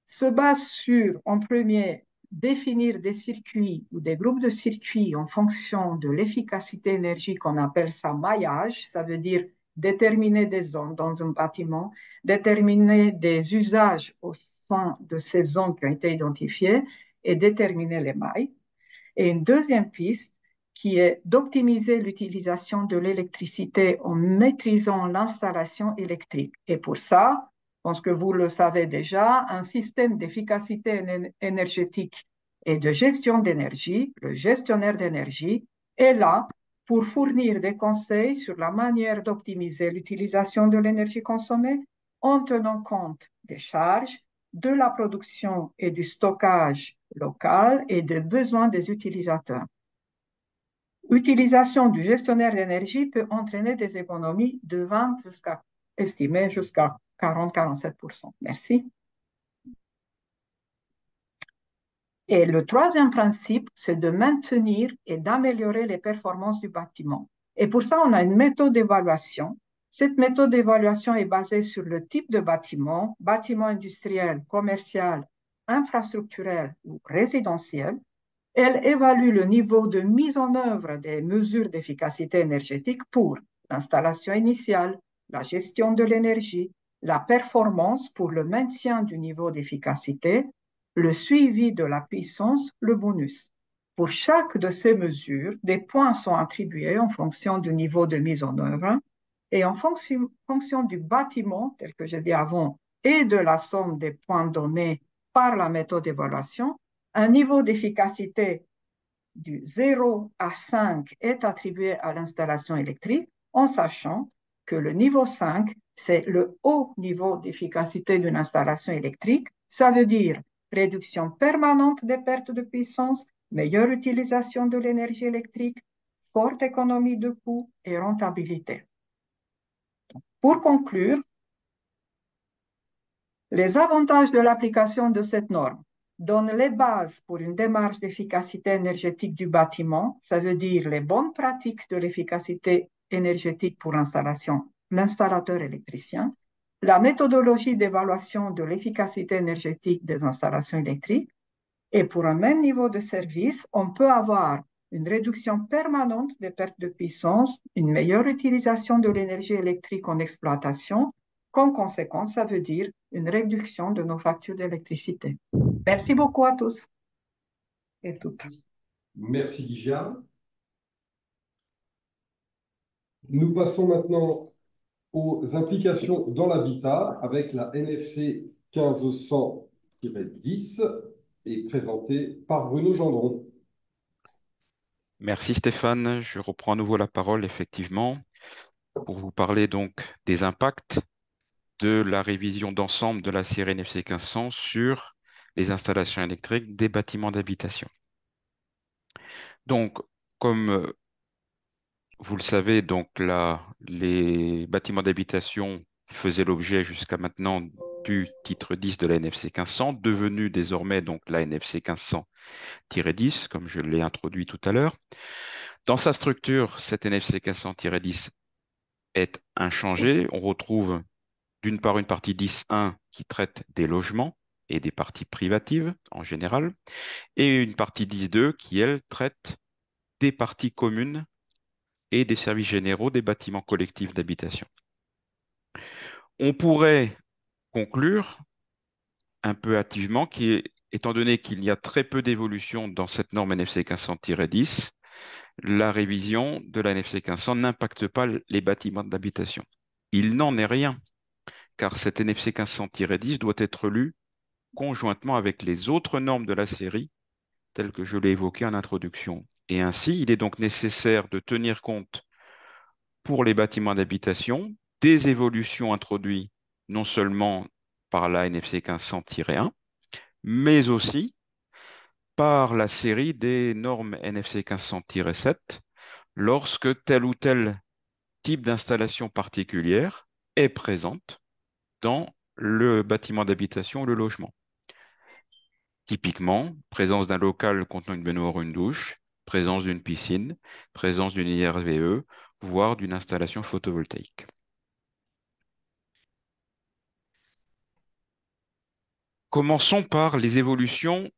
se base sur, en premier, définir des circuits ou des groupes de circuits en fonction de l'efficacité énergique, on appelle ça maillage, ça veut dire déterminer des zones dans un bâtiment, déterminer des usages au sein de ces zones qui ont été identifiées et déterminer les mailles. Et une deuxième piste qui est d'optimiser l'utilisation de l'électricité en maîtrisant l'installation électrique. Et pour ça, je pense que vous le savez déjà, un système d'efficacité énergétique et de gestion d'énergie, le gestionnaire d'énergie, est là pour fournir des conseils sur la manière d'optimiser l'utilisation de l'énergie consommée en tenant compte des charges, de la production et du stockage local et des besoins des utilisateurs. L'utilisation du gestionnaire d'énergie peut entraîner des économies de 20 jusqu'à estimées jusqu'à 40-47%. Merci. Et le troisième principe, c'est de maintenir et d'améliorer les performances du bâtiment. Et pour ça, on a une méthode d'évaluation. Cette méthode d'évaluation est basée sur le type de bâtiment, bâtiment industriel, commercial, infrastructurel ou résidentiel. Elle évalue le niveau de mise en œuvre des mesures d'efficacité énergétique pour l'installation initiale, la gestion de l'énergie, la performance pour le maintien du niveau d'efficacité, le suivi de la puissance, le bonus. Pour chaque de ces mesures, des points sont attribués en fonction du niveau de mise en œuvre et en fonction du bâtiment, tel que j'ai dit avant, et de la somme des points donnés par la méthode d'évaluation, un niveau d'efficacité du 0 à 5 est attribué à l'installation électrique en sachant que le niveau 5, c'est le haut niveau d'efficacité d'une installation électrique. Ça veut dire réduction permanente des pertes de puissance, meilleure utilisation de l'énergie électrique, forte économie de coûts et rentabilité. Pour conclure, les avantages de l'application de cette norme donnent les bases pour une démarche d'efficacité énergétique du bâtiment, ça veut dire les bonnes pratiques de l'efficacité énergétique pour l'installateur électricien, la méthodologie d'évaluation de l'efficacité énergétique des installations électriques, et pour un même niveau de service, on peut avoir une réduction permanente des pertes de puissance, une meilleure utilisation de l'énergie électrique en exploitation. Comme conséquence, ça veut dire une réduction de nos factures d'électricité. Merci beaucoup à tous et toutes. Merci, Ligia. Nous passons maintenant aux implications dans l'habitat avec la NFC 1500-10 et présentée par Bruno Gendron. Merci Stéphane. Je reprends à nouveau la parole, effectivement, pour vous parler donc des impacts de la révision d'ensemble de la série NFC 1500 sur les installations électriques des bâtiments d'habitation. Donc, comme vous le savez, donc là, les bâtiments d'habitation faisaient l'objet jusqu'à maintenant du titre 10 de la NFC 1500, devenu désormais donc la NFC 1500-10, comme je l'ai introduit tout à l'heure. Dans sa structure, cette NFC 1500-10 est inchangée. On retrouve d'une part une partie 10.1 qui traite des logements et des parties privatives en général, et une partie 10.2 qui, elle, traite des parties communes et des services généraux des bâtiments collectifs d'habitation. On pourrait conclure un peu hâtivement étant donné qu'il y a très peu d'évolution dans cette norme NFC 1500-10, la révision de la NFC 1500 n'impacte pas les bâtiments d'habitation. Il n'en est rien, car cette NFC 1500-10 doit être lue conjointement avec les autres normes de la série, telles que je l'ai évoqué en introduction. Et ainsi, il est donc nécessaire de tenir compte pour les bâtiments d'habitation des évolutions introduites non seulement par la NFC 1500-1, mais aussi par la série des normes NFC 1500-7 lorsque tel ou tel type d'installation particulière est présente dans le bâtiment d'habitation ou le logement. Typiquement, présence d'un local contenant une baignoire ou une douche, présence d'une piscine, présence d'une IRVE, voire d'une installation photovoltaïque. Commençons par les évolutions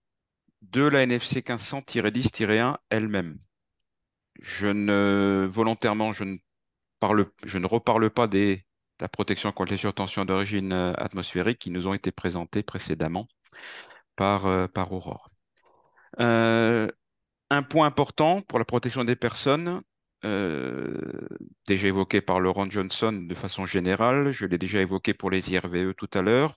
de la NFC 1500-10-1 elle-même. Volontairement, je ne reparle pas de la protection contre les surtensions d'origine atmosphérique qui nous ont été présentées précédemment par Aurore. Un point important pour la protection des personnes, déjà évoqué par Laurent Johnson de façon générale, je l'ai déjà évoqué pour les IRVE tout à l'heure.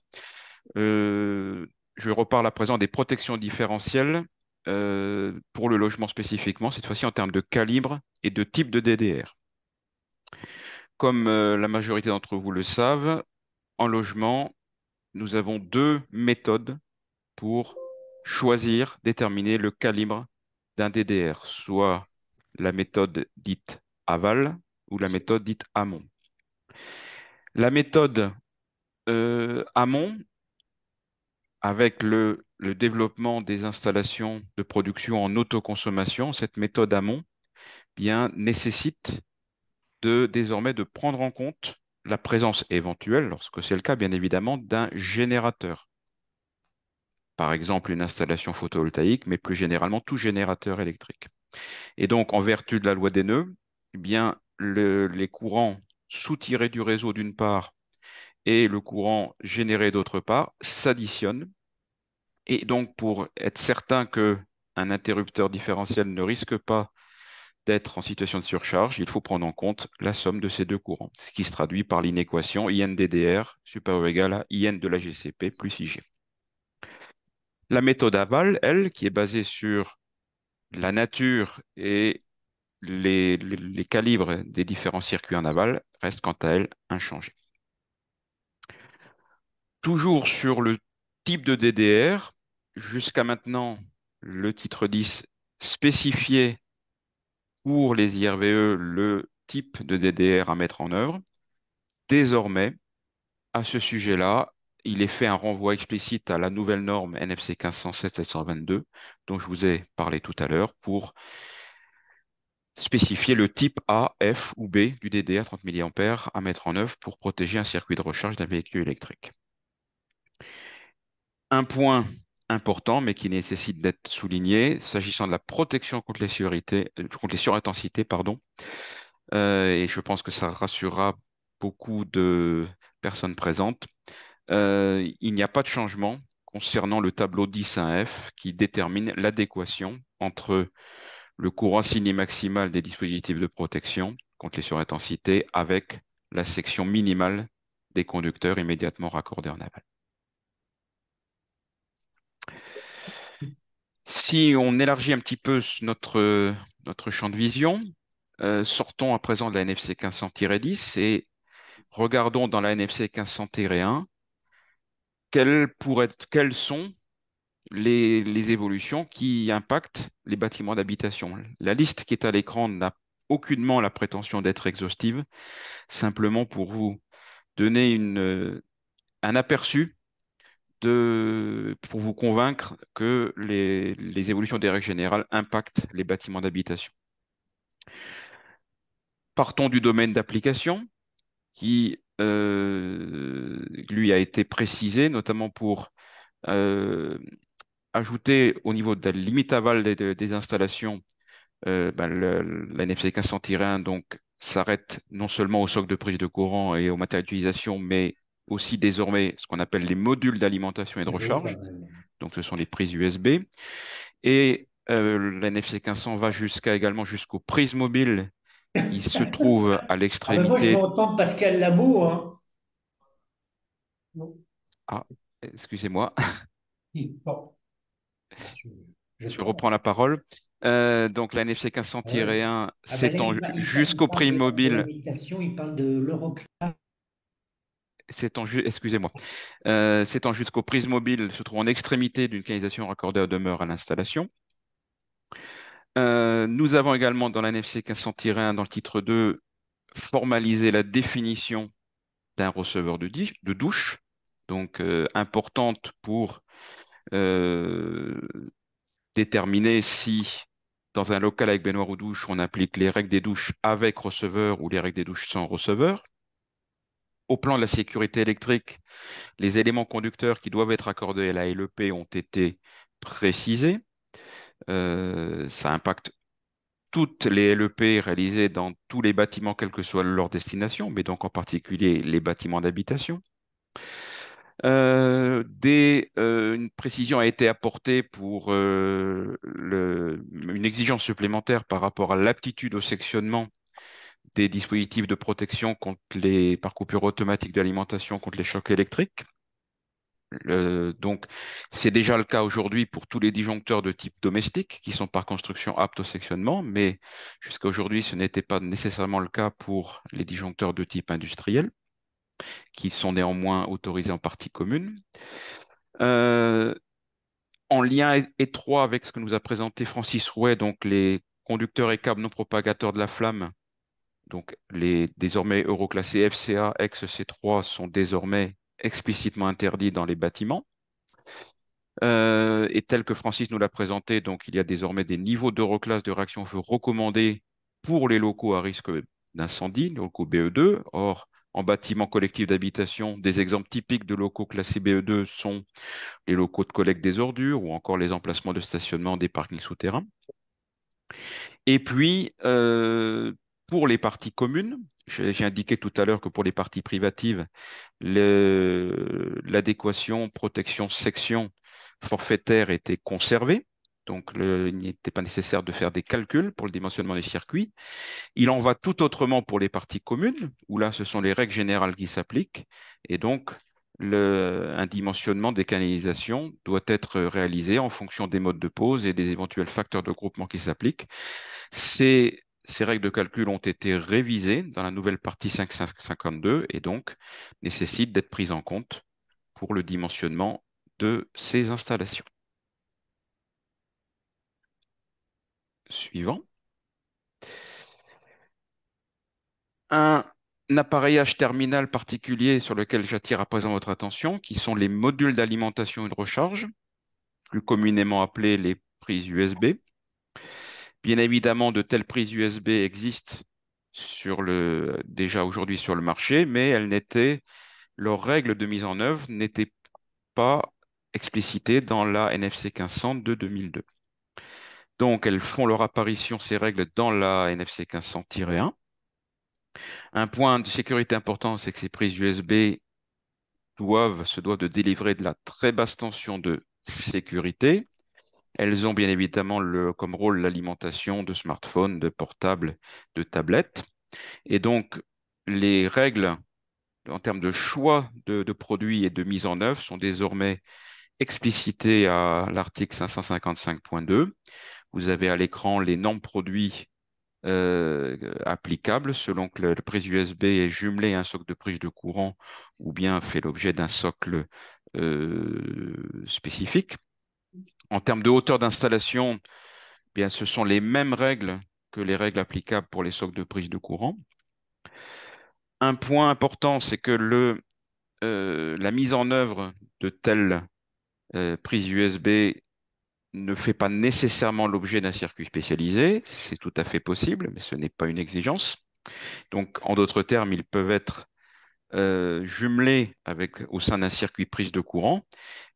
Je reparle à présent des protections différentielles pour le logement spécifiquement, cette fois-ci en termes de calibre et de type de DDR. Comme la majorité d'entre vous le savent, en logement, nous avons deux méthodes pour choisir, déterminer le calibre d'un DDR, soit la méthode dite aval ou la méthode dite amont. La méthode amont, avec le développement des installations de production en autoconsommation, cette méthode amont nécessite désormais de prendre en compte la présence éventuelle, lorsque c'est le cas bien évidemment, d'un générateur. Par exemple, une installation photovoltaïque, mais plus généralement tout générateur électrique. Et donc, en vertu de la loi des nœuds, les courants soutirés du réseau d'une part et le courant généré d'autre part s'additionnent. Et donc, pour être certain qu'un interrupteur différentiel ne risque pas d'être en situation de surcharge, il faut prendre en compte la somme de ces deux courants, ce qui se traduit par l'inéquation IN-DDR supérieur ou égal à IN de la GCP plus IG. La méthode aval, elle, qui est basée sur la nature et les calibres des différents circuits en aval, reste quant à elle inchangée. Toujours sur le type de DDR, jusqu'à maintenant, le titre 10 spécifiait pour les IRVE le type de DDR à mettre en œuvre. Désormais, à ce sujet-là, il est fait un renvoi explicite à la nouvelle norme NFC 1507-722 dont je vous ai parlé tout à l'heure pour spécifier le type A, F ou B du DDR 30 mA à mettre en œuvre pour protéger un circuit de recharge d'un véhicule électrique. Un point important, mais qui nécessite d'être souligné, s'agissant de la protection contre les surintensités, et je pense que ça rassurera beaucoup de personnes présentes. Il n'y a pas de changement concernant le tableau 10.1F qui détermine l'adéquation entre le courant assigné maximal des dispositifs de protection contre les surintensités avec la section minimale des conducteurs immédiatement raccordés en aval. Si on élargit un petit peu notre champ de vision, sortons à présent de la NFC 1500-10 et regardons dans la NFC 1500-1 quelles sont les évolutions qui impactent les bâtiments d'habitation. La liste qui est à l'écran n'a aucunement la prétention d'être exhaustive, simplement pour vous donner un aperçu pour vous convaincre que les évolutions des règles générales impactent les bâtiments d'habitation. Partons du domaine d'application qui, lui, a été précisé, notamment pour ajouter au niveau de la limite aval des installations, la NFC 1500-1 donc s'arrête non seulement au socle de prise de courant et aux matériels d'utilisation, mais aussi désormais ce qu'on appelle les modules d'alimentation et de recharge. Donc ce sont les prises USB. Et la NFC 1500 va également jusqu'aux prises mobiles qui se trouvent à Ah ben moi, je vais l'extrémité. entendre Pascal Labo, hein. Ah, excusez-moi. Bon, Je reprends la parole. Donc la NFC 1500-1 ah ben là, s'étend il jusqu'aux parle prises de mobiles. l'habitation, il parle de l'Euroclass. Excusez-moi. S'étend jusqu'aux prises mobiles se trouvent en extrémité d'une canalisation raccordée à demeure à l'installation. Nous avons également dans la NFC 1500-1, dans le titre 2, formalisé la définition d'un receveur de douche, donc importante pour déterminer si, dans un local avec baignoire ou douche, on applique les règles des douches avec receveur ou les règles des douches sans receveur. Au plan de la sécurité électrique, les éléments conducteurs qui doivent être accordés à la LEP ont été précisés. Ça impacte toutes les LEP réalisées dans tous les bâtiments, quelle que soit leur destination, mais donc en particulier les bâtiments d'habitation. Une précision a été apportée pour une exigence supplémentaire par rapport à l'aptitude au sectionnement des dispositifs de protection par coupure automatique d'alimentation contre les chocs électriques. Donc, c'est déjà le cas aujourd'hui pour tous les disjoncteurs de type domestique qui sont par construction aptes au sectionnement, mais jusqu'à aujourd'hui, ce n'était pas nécessairement le cas pour les disjoncteurs de type industriel, qui sont néanmoins autorisés en partie commune. En lien étroit avec ce que nous a présenté Francis Rouet, donc les conducteurs et câbles non propagateurs de la flamme, donc les désormais euroclassés FCA, ex-C3 sont désormais explicitement interdits dans les bâtiments. Et tel que Francis nous l'a présenté, donc il y a désormais des niveaux d'Euroclasse de réaction au feu recommandés pour les locaux à risque d'incendie, les locaux BE2. Or, en bâtiment collectif d'habitation, des exemples typiques de locaux classés BE2 sont les locaux de collecte des ordures ou encore les emplacements de stationnement des parkings souterrains. Et puis, pour les parties communes, j'ai indiqué tout à l'heure que pour les parties privatives, l'adéquation, protection, section forfaitaire était conservée. Donc, il n'était pas nécessaire de faire des calculs pour le dimensionnement des circuits. Il en va tout autrement pour les parties communes, où là, ce sont les règles générales qui s'appliquent. Et donc, un dimensionnement des canalisations doit être réalisé en fonction des modes de pose et des éventuels facteurs de groupement qui s'appliquent. Ces règles de calcul ont été révisées dans la nouvelle partie 552 et donc nécessitent d'être prises en compte pour le dimensionnement de ces installations. Suivant. Un appareillage terminal particulier sur lequel j'attire à présent votre attention, qui sont les modules d'alimentation et de recharge, plus communément appelés les prises USB. Bien évidemment, de telles prises USB existent déjà aujourd'hui sur le marché, mais leurs règles de mise en œuvre n'étaient pas explicitées dans la NFC 1500 de 2002. Donc, elles font leur apparition, ces règles, dans la NFC 1500-1. Un point de sécurité important, c'est que ces prises USB se doivent de délivrer de la très basse tension de sécurité. Elles ont bien évidemment comme rôle l'alimentation de smartphones, de portables, de tablettes. Et donc, les règles en termes de choix de produits et de mise en œuvre sont désormais explicitées à l'article 555.2. Vous avez à l'écran les normes produits applicables selon que le prise USB est jumelé à un socle de prise de courant ou bien fait l'objet d'un socle spécifique. En termes de hauteur d'installation, bien, ce sont les mêmes règles que les règles applicables pour les socles de prise de courant. Un point important, c'est que la mise en œuvre de telles prises USB ne fait pas nécessairement l'objet d'un circuit spécialisé. C'est tout à fait possible, mais ce n'est pas une exigence. Donc, en d'autres termes, ils peuvent être jumelés au sein d'un circuit prise de courant.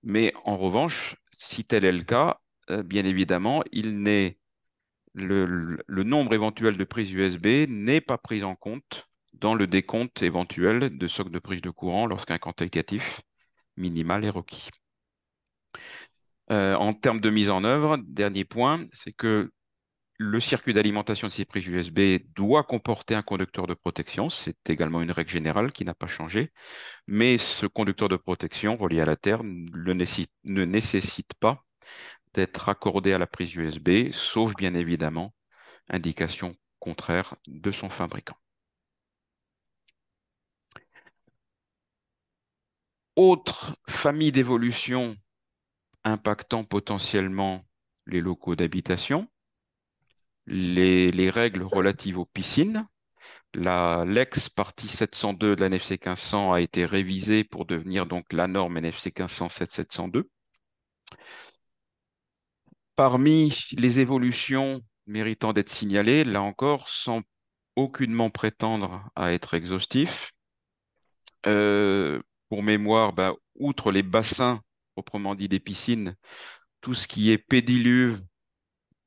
Mais en revanche, si tel est le cas, bien évidemment, le nombre éventuel de prises USB n'est pas pris en compte dans le décompte éventuel de socles de prise de courant lorsqu'un quantitatif minimal est requis. En termes de mise en œuvre, dernier point, c'est que le circuit d'alimentation de ces prises USB doit comporter un conducteur de protection. C'est également une règle générale qui n'a pas changé. Mais ce conducteur de protection relié à la Terre ne nécessite pas d'être accordé à la prise USB, sauf bien évidemment indication contraire de son fabricant. Autre famille d'évolution impactant potentiellement les locaux d'habitation, les règles relatives aux piscines. L'ex partie 702 de la NFC 1500 a été révisée pour devenir donc la norme NFC 1500 7702. Parmi les évolutions méritant d'être signalées, là encore, sans aucunement prétendre à être exhaustif, pour mémoire, outre les bassins proprement dit des piscines, tout ce qui est pédiluve,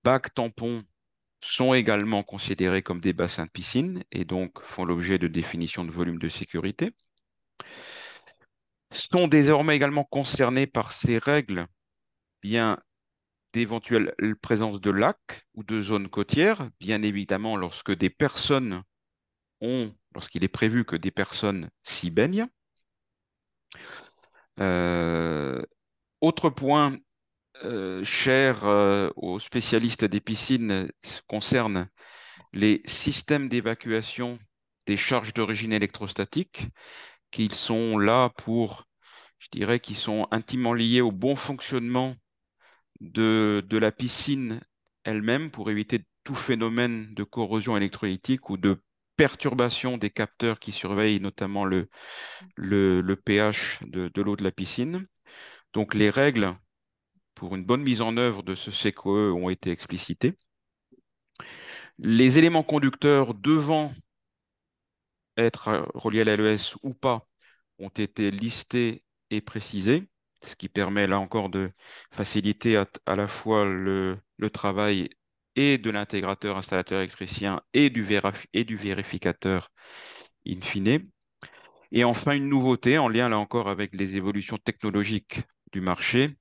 bac tampon sont également considérés comme des bassins de piscine et donc font l'objet de définitions de volume de sécurité. Sont désormais également concernés par ces règles bien d'éventuelles présence de lacs ou de zones côtières, bien évidemment lorsqu'il est prévu que des personnes s'y baignent. Autre point cher aux spécialistes des piscines concerne les systèmes d'évacuation des charges d'origine électrostatique, qui sont là je dirais, qui sont intimement liés au bon fonctionnement de la piscine elle-même pour éviter tout phénomène de corrosion électrolytique ou de perturbation des capteurs qui surveillent notamment le pH de l'eau de la piscine. Donc les règles pour une bonne mise en œuvre de ce CQE ont été explicitées. Les éléments conducteurs devant être reliés à l'ALES ou pas ont été listés et précisés, ce qui permet là encore de faciliter à la fois le travail et de l'intégrateur installateur électricien et du vérificateur in fine. Et enfin, une nouveauté en lien là encore avec les évolutions technologiques du marché.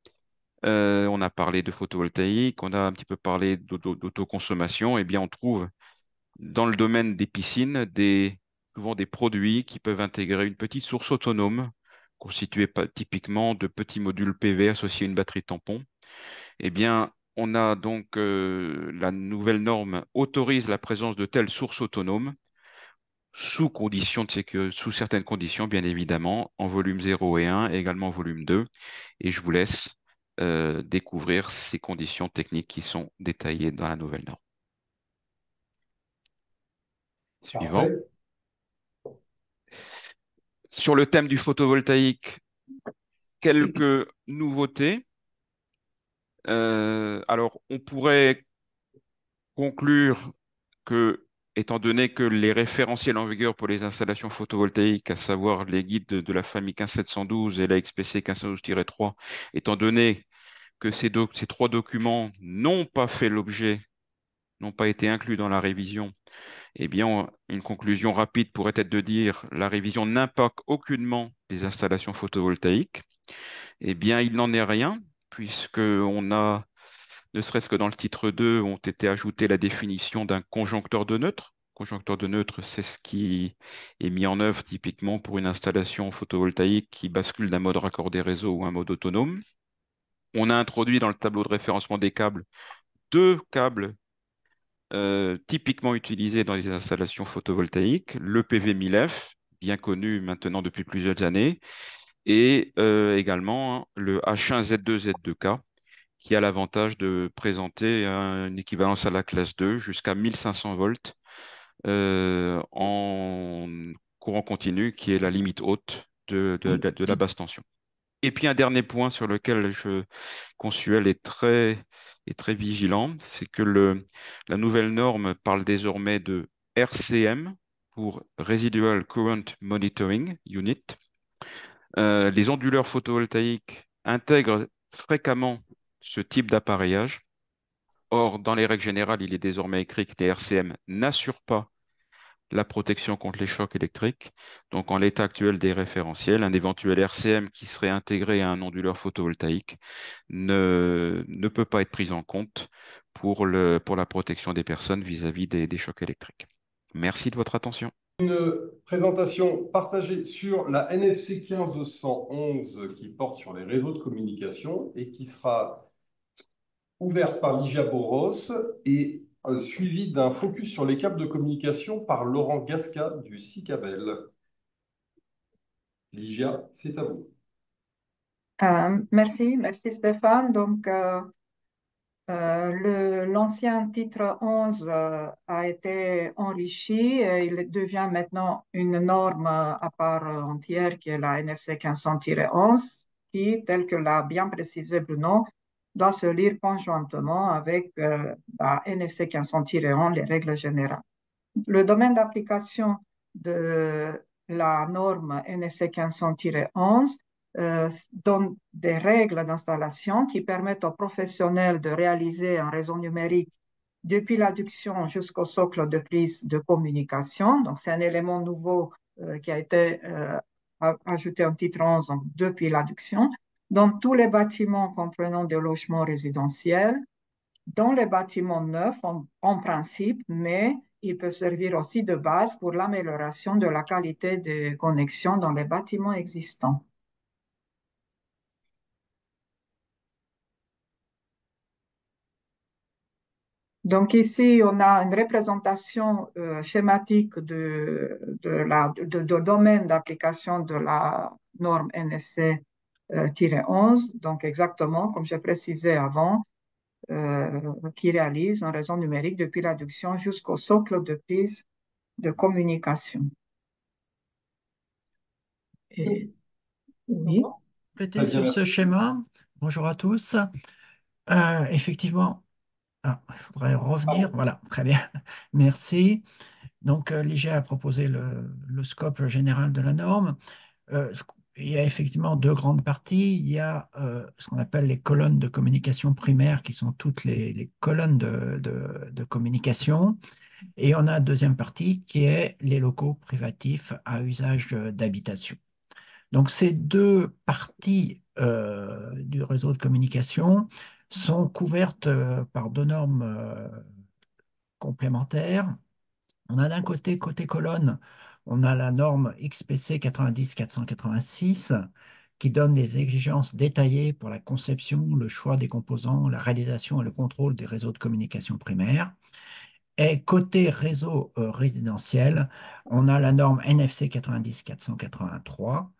On a parlé de photovoltaïque, on a un petit peu parlé d'autoconsommation. Eh bien, on trouve dans le domaine des piscines souvent des produits qui peuvent intégrer une petite source autonome constituée typiquement de petits modules PV associés à une batterie tampon. Eh bien, on a donc la nouvelle norme autorise la présence de telles sources autonomes sous certaines conditions, bien évidemment, en volume 0 et 1, et également en volume 2. Et je vous laisse découvrir ces conditions techniques qui sont détaillées dans la nouvelle norme. Suivant. Parfait. Sur le thème du photovoltaïque, quelques nouveautés. Alors, on pourrait conclure que, étant donné que les référentiels en vigueur pour les installations photovoltaïques, à savoir les guides de la famille 15712 et la XPC 1512-3, étant donné que ces trois documents n'ont pas été inclus dans la révision, eh bien, une conclusion rapide pourrait être de dire la révision n'impacte aucunement les installations photovoltaïques. Eh bien, il n'en est rien, puisqu'on a, ne serait-ce que dans le titre 2, ont été ajoutées la définition d'un conjoncteur de neutre. Conjoncteur de neutre, c'est ce qui est mis en œuvre typiquement pour une installation photovoltaïque qui bascule d'un mode raccordé réseau ou un mode autonome. On a introduit dans le tableau de référencement des câbles 2 câbles typiquement utilisés dans les installations photovoltaïques, le PV1000F, bien connu maintenant depuis plusieurs années, et également le H1Z2Z2K, qui a l'avantage de présenter une équivalence à la classe 2 jusqu'à 1500 volts en courant continu, qui est la limite haute de la basse tension. Et puis un dernier point sur lequel Consuel est très vigilant, c'est que la nouvelle norme parle désormais de RCM pour Residual Current Monitoring Unit. Les onduleurs photovoltaïques intègrent fréquemment ce type d'appareillage. Or, dans les règles générales, il est désormais écrit que les RCM n'assurent pas la protection contre les chocs électriques. Donc, en l'état actuel des référentiels, un éventuel RCM qui serait intégré à un onduleur photovoltaïque ne peut pas être pris en compte pour la protection des personnes vis-à-vis des chocs électriques. Merci de votre attention. Une présentation partagée sur la NFC 1511 qui porte sur les réseaux de communication et qui sera ouverte par Ligia Boros et suivie d'un focus sur les câbles de communication par Laurent Gasca du CICABEL. Ligia, c'est à vous. Merci Stéphane. Donc, l'ancien titre 11 a été enrichi et il devient maintenant une norme à part entière qui est la NFC 1500-11 qui, tel que l'a bien précisé Bruno, doit se lire conjointement avec la NFC 1500-11, les règles générales. Le domaine d'application de la norme NFC 1500-11 donne des règles d'installation qui permettent aux professionnels de réaliser un réseau numérique depuis l'adduction jusqu'au socle de prise de communication. Donc, c'est un élément nouveau qui a été ajouté en titre 11 donc, depuis l'adduction, dans tous les bâtiments comprenant des logements résidentiels, dans les bâtiments neufs en principe, mais il peut servir aussi de base pour l'amélioration de la qualité des connexions dans les bâtiments existants. Donc ici, on a une représentation schématique de domaine d'application de la norme NFC-11, donc exactement comme j'ai précisé avant, qui réalise un réseau numérique depuis l'adduction jusqu'au socle de prise de communication. Et, oui. Compléter sur ce schéma. Bonjour à tous. Effectivement, il faudrait revenir. Voilà, très bien. Merci. Donc, l'IGA a proposé le scope général de la norme. Il y a effectivement deux grandes parties. Il y a ce qu'on appelle les colonnes de communication primaire, qui sont toutes les colonnes de communication. Et on a une deuxième partie qui est les locaux privatifs à usage d'habitation. Donc, ces deux parties du réseau de communication sont couvertes par deux normes complémentaires. On a d'un côté colonne, on a la norme XPC 90-486 qui donne les exigences détaillées pour la conception, le choix des composants, la réalisation et le contrôle des réseaux de communication primaires. Et côté réseau résidentiel, on a la norme NFC 90-483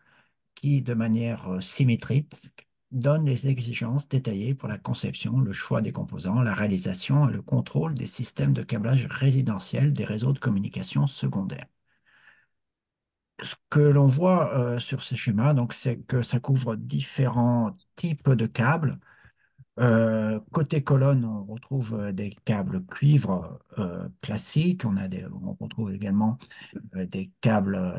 qui, de manière symétrique, donne les exigences détaillées pour la conception, le choix des composants, la réalisation et le contrôle des systèmes de câblage résidentiel des réseaux de communication secondaires. Ce que l'on voit sur ces schémas, c'est que ça couvre différents types de câbles. Côté colonne, on retrouve des câbles cuivre classiques. On retrouve également des câbles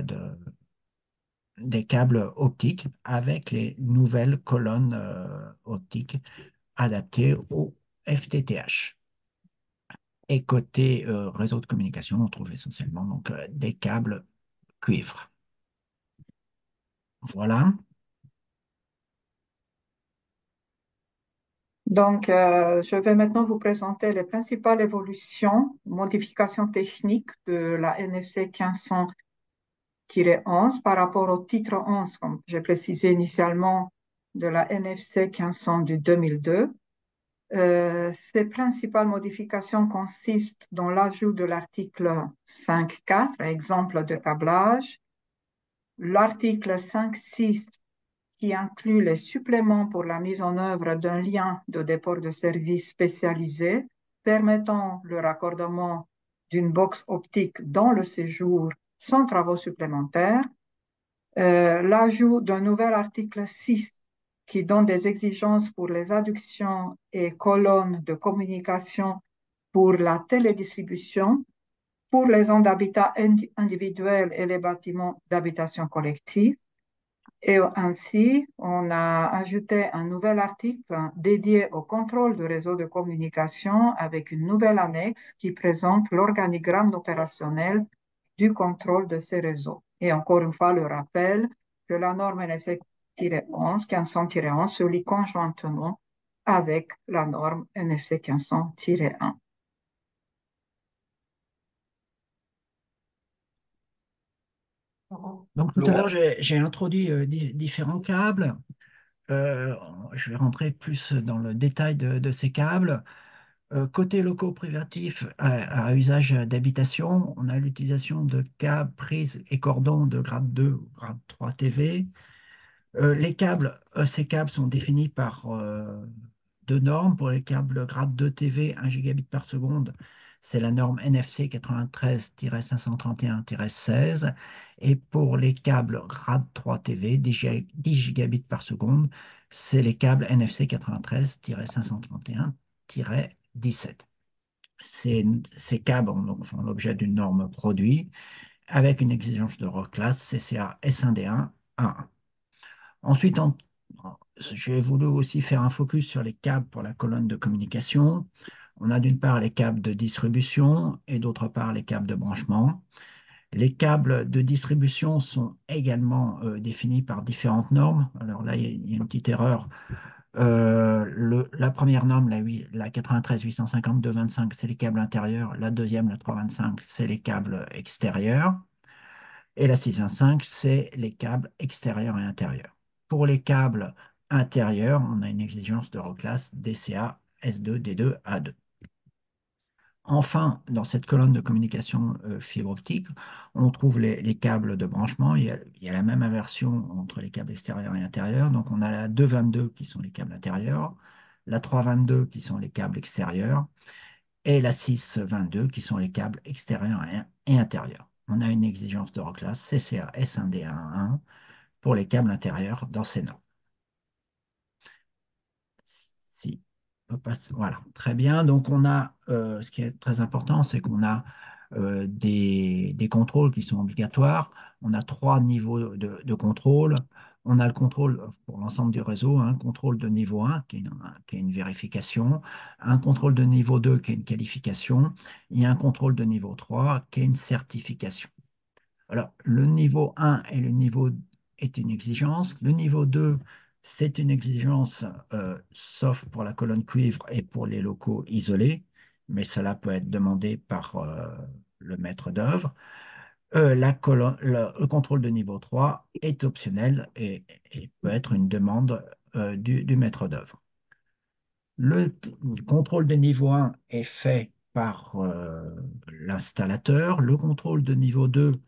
optiques avec les nouvelles colonnes optiques adaptées au FTTH. Et côté réseau de communication, on trouve essentiellement des câbles cuivre. Voilà. Donc, je vais maintenant vous présenter les principales évolutions, modifications techniques de la NFC 1500-11 par rapport au titre 11, comme j'ai précisé initialement, de la NFC 1500 du 2002. Ces principales modifications consistent dans l'ajout de l'article 5.4, exemple de câblage, l'article 5.6 qui inclut les suppléments pour la mise en œuvre d'un lien de dépôt de service spécialisé permettant le raccordement d'une box optique dans le séjour sans travaux supplémentaires, l'ajout d'un nouvel article 6 qui donne des exigences pour les adductions et colonnes de communication pour la télédistribution, pour les zones d'habitat individuel et les bâtiments d'habitation collective. Et ainsi, on a ajouté un nouvel article dédié au contrôle du réseau de communication avec une nouvelle annexe qui présente l'organigramme opérationnel du contrôle de ces réseaux. Et encore une fois, le rappel que la norme NFC-11, 1500-11 se lie conjointement avec la norme NFC 1500-1. Donc tout à l'heure, Laurent? j'ai introduit différents câbles. Je vais rentrer plus dans le détail de ces câbles. Côté locaux privatifs à usage d'habitation, on a l'utilisation de câbles, prises et cordons de grade 2 ou grade 3 TV. Ces câbles sont définis par deux normes. Pour les câbles grade 2 TV, 1 gigabit par seconde, c'est la norme NFC 93-531-16. Et pour les câbles grade 3 TV, 10 gigabits par seconde, c'est les câbles NFC 93-531-17. Ces câbles font l'objet d'une norme produit avec une exigence de reclasse CCA S1D1 A1. Ensuite, j'ai voulu aussi faire un focus sur les câbles pour la colonne de communication. On a d'une part les câbles de distribution et d'autre part les câbles de branchement. Les câbles de distribution sont également définis par différentes normes. Alors là, il y a une petite erreur. La première norme, la 93-852-25, c'est les câbles intérieurs. La deuxième, la 325, c'est les câbles extérieurs. Et la 625, c'est les câbles extérieurs et intérieurs. Pour les câbles intérieurs, on a une exigence de reclasse DCA S2, D2, A2. Enfin, dans cette colonne de communication fibre optique, on trouve les câbles de branchement. Il y a la même inversion entre les câbles extérieurs et intérieurs. Donc, on a la 222 qui sont les câbles intérieurs, la 322 qui sont les câbles extérieurs et la 622 qui sont les câbles extérieurs et intérieurs. On a une exigence de reclasse CCA S1D1 pour les câbles intérieurs dans ces normes. Si. Voilà, très bien. Donc, on a, ce qui est très important, c'est qu'on a des contrôles qui sont obligatoires. On a 3 niveaux de contrôle. On a le contrôle pour l'ensemble du réseau, un contrôle de niveau 1 qui est une vérification, un contrôle de niveau 2 qui est une qualification, et un contrôle de niveau 3 qui est une certification. Alors, le niveau 1 et le niveau est une exigence. Le niveau 2, c'est une exigence, sauf pour la colonne cuivre et pour les locaux isolés, mais cela peut être demandé par le maître d'œuvre. Le contrôle de niveau 3 est optionnel et peut être une demande du maître d'œuvre. Le contrôle de niveau 1 est fait par l'installateur. Le contrôle de niveau 2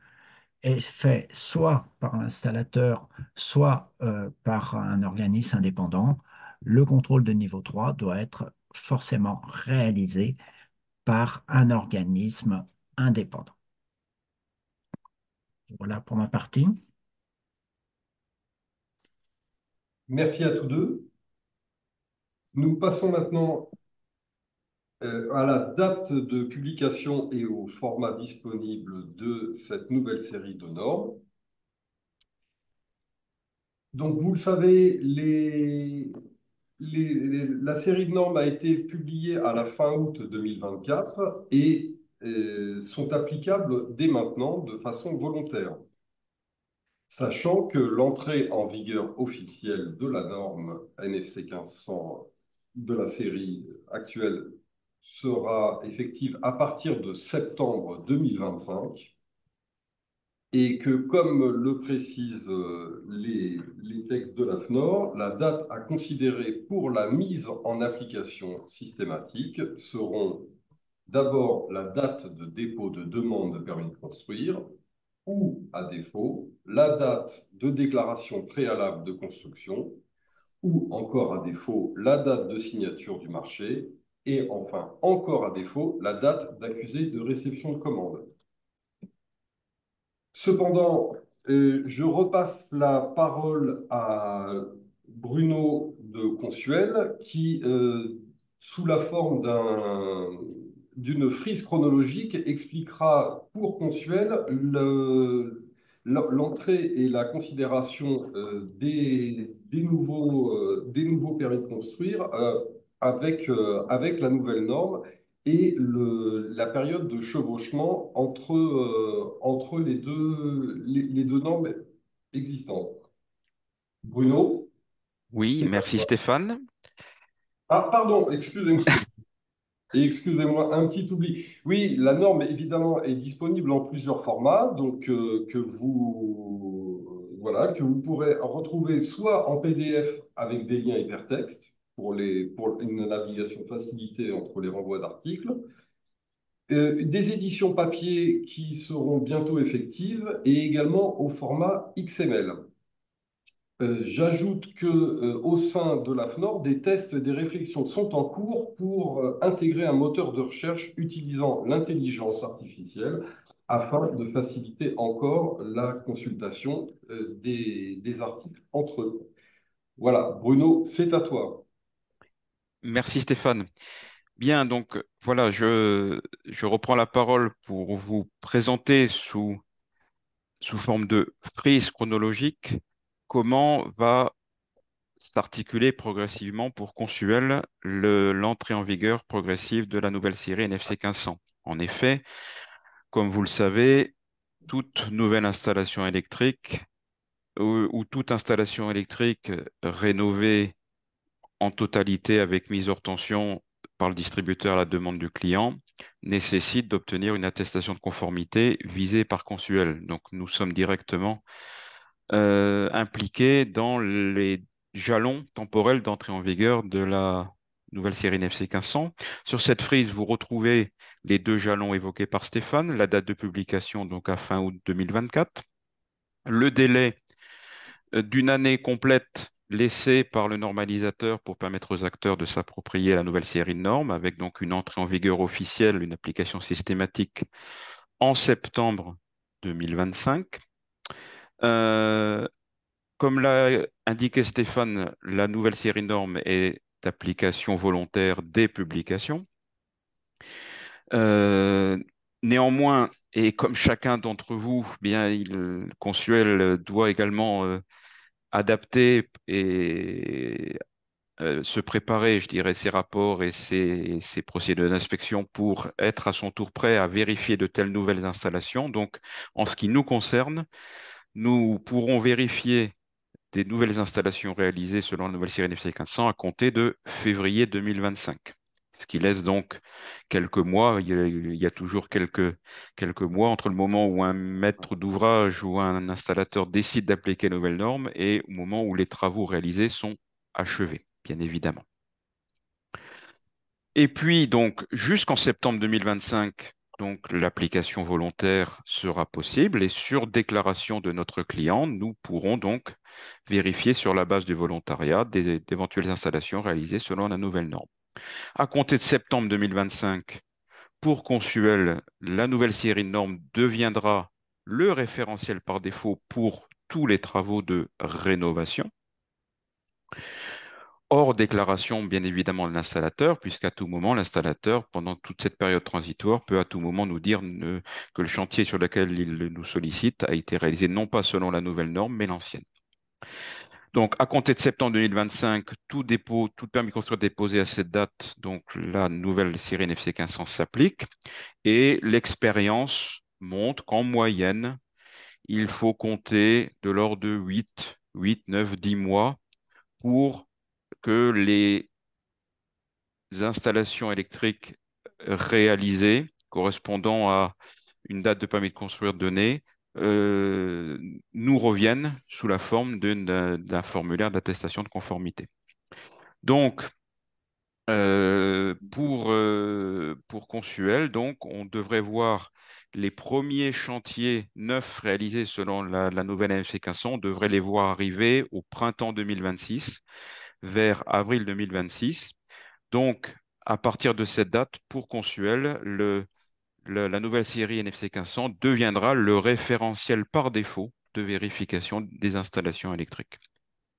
est fait soit par l'installateur, soit par un organisme indépendant. Le contrôle de niveau 3 doit être forcément réalisé par un organisme indépendant. Voilà pour ma partie. Merci à tous deux. Nous passons maintenant à la date de publication et au format disponible de cette nouvelle série de normes. Donc, vous le savez, la série de normes a été publiée à la fin août 2024 et sont applicables dès maintenant de façon volontaire. Sachant que l'entrée en vigueur officielle de la norme NFC 1500 de la série actuelle sera effective à partir de septembre 2025 et que, comme le précisent les textes de l'AFNOR, la date à considérer pour la mise en application systématique seront d'abord la date de dépôt de demande de permis de construire, ou, à défaut, la date de déclaration préalable de construction, ou encore à défaut, la date de signature du marché, et enfin, encore à défaut, la date d'accusé de réception de commande. Cependant, je repasse la parole à Bruno de Consuel, qui, sous la forme d'une frise chronologique, expliquera pour Consuel l'entrée et la considération des nouveaux permis de construire avec la nouvelle norme et la période de chevauchement entre les deux normes existantes. Bruno, Oui, c'est à merci toi. Stéphane. Ah, pardon, excusez-moi. Et excusez-moi, un petit oubli. Oui, la norme, évidemment, est disponible en plusieurs formats, donc voilà, que vous pourrez retrouver soit en PDF avec des liens hypertextes pour une navigation facilitée entre les renvois d'articles, des éditions papier qui seront bientôt effectives et également au format XML. J'ajoute que, au sein de la FNOR, des tests et des réflexions sont en cours pour intégrer un moteur de recherche utilisant l'intelligence artificielle afin de faciliter encore la consultation des articles entre eux. Voilà, Bruno, c'est à toi. Merci Stéphane. Bien, donc voilà, je reprends la parole pour vous présenter sous forme de frise chronologique comment va s'articuler progressivement pour Consuel l'entrée en vigueur progressive de la nouvelle série NFC 1500. En effet, comme vous le savez, toute nouvelle installation électrique ou toute installation électrique rénovée en totalité avec mise hors tension par le distributeur à la demande du client nécessite d'obtenir une attestation de conformité visée par Consuel. Donc nous sommes directement impliqués dans les jalons temporels d'entrée en vigueur de la nouvelle série NFC 1500. Sur cette frise, vous retrouvez les deux jalons évoqués par Stéphane, la date de publication donc à fin août 2024, le délai d'une année complète laissée par le normalisateur pour permettre aux acteurs de s'approprier la nouvelle série de normes, avec donc une entrée en vigueur officielle, une application systématique en septembre 2025. Euh, Comme l'a indiqué Stéphane, la nouvelle série de normes est d'application volontaire dès publication. Euh, Néanmoins, et comme chacun d'entre vous, bien, Consuel doit également adapter et se préparer, je dirais, ses rapports et ses procédures d'inspection pour être à son tour prêt à vérifier de telles nouvelles installations. Donc, en ce qui nous concerne, nous pourrons vérifier des nouvelles installations réalisées selon la nouvelle série NFC 1500 à compter de février 2025. Ce qui laisse donc quelques mois, il y a toujours quelques mois entre le moment où un maître d'ouvrage ou un installateur décide d'appliquer les nouvelles normes et au moment où les travaux réalisés sont achevés, bien évidemment. Et puis, donc, jusqu'en septembre 2025, donc, l'application volontaire sera possible et sur déclaration de notre client, nous pourrons donc vérifier sur la base du volontariat d'éventuelles installations réalisées selon la nouvelle norme. À compter de septembre 2025, pour Consuel, la nouvelle série de normes deviendra le référentiel par défaut pour tous les travaux de rénovation. Hors déclaration, bien évidemment, de l'installateur, puisqu'à tout moment, l'installateur, pendant toute cette période transitoire, peut à tout moment nous dire que le chantier sur lequel il nous sollicite a été réalisé non pas selon la nouvelle norme, mais l'ancienne. Donc, à compter de septembre 2025, tout permis de construire déposé à cette date, donc la nouvelle série NFC 1500 s'applique. Et l'expérience montre qu'en moyenne, il faut compter de l'ordre de 8, 9, 10 mois pour que les installations électriques réalisées correspondant à une date de permis de construire donnée euh, nous reviennent sous la forme d'un formulaire d'attestation de conformité. Donc, Pour Consuel, donc, on devrait voir les premiers chantiers neufs réalisés selon la nouvelle NFC 1500, on devrait les voir arriver au printemps 2026, vers avril 2026. Donc, à partir de cette date, pour Consuel, la nouvelle série NFC 1500 deviendra le référentiel par défaut de vérification des installations électriques.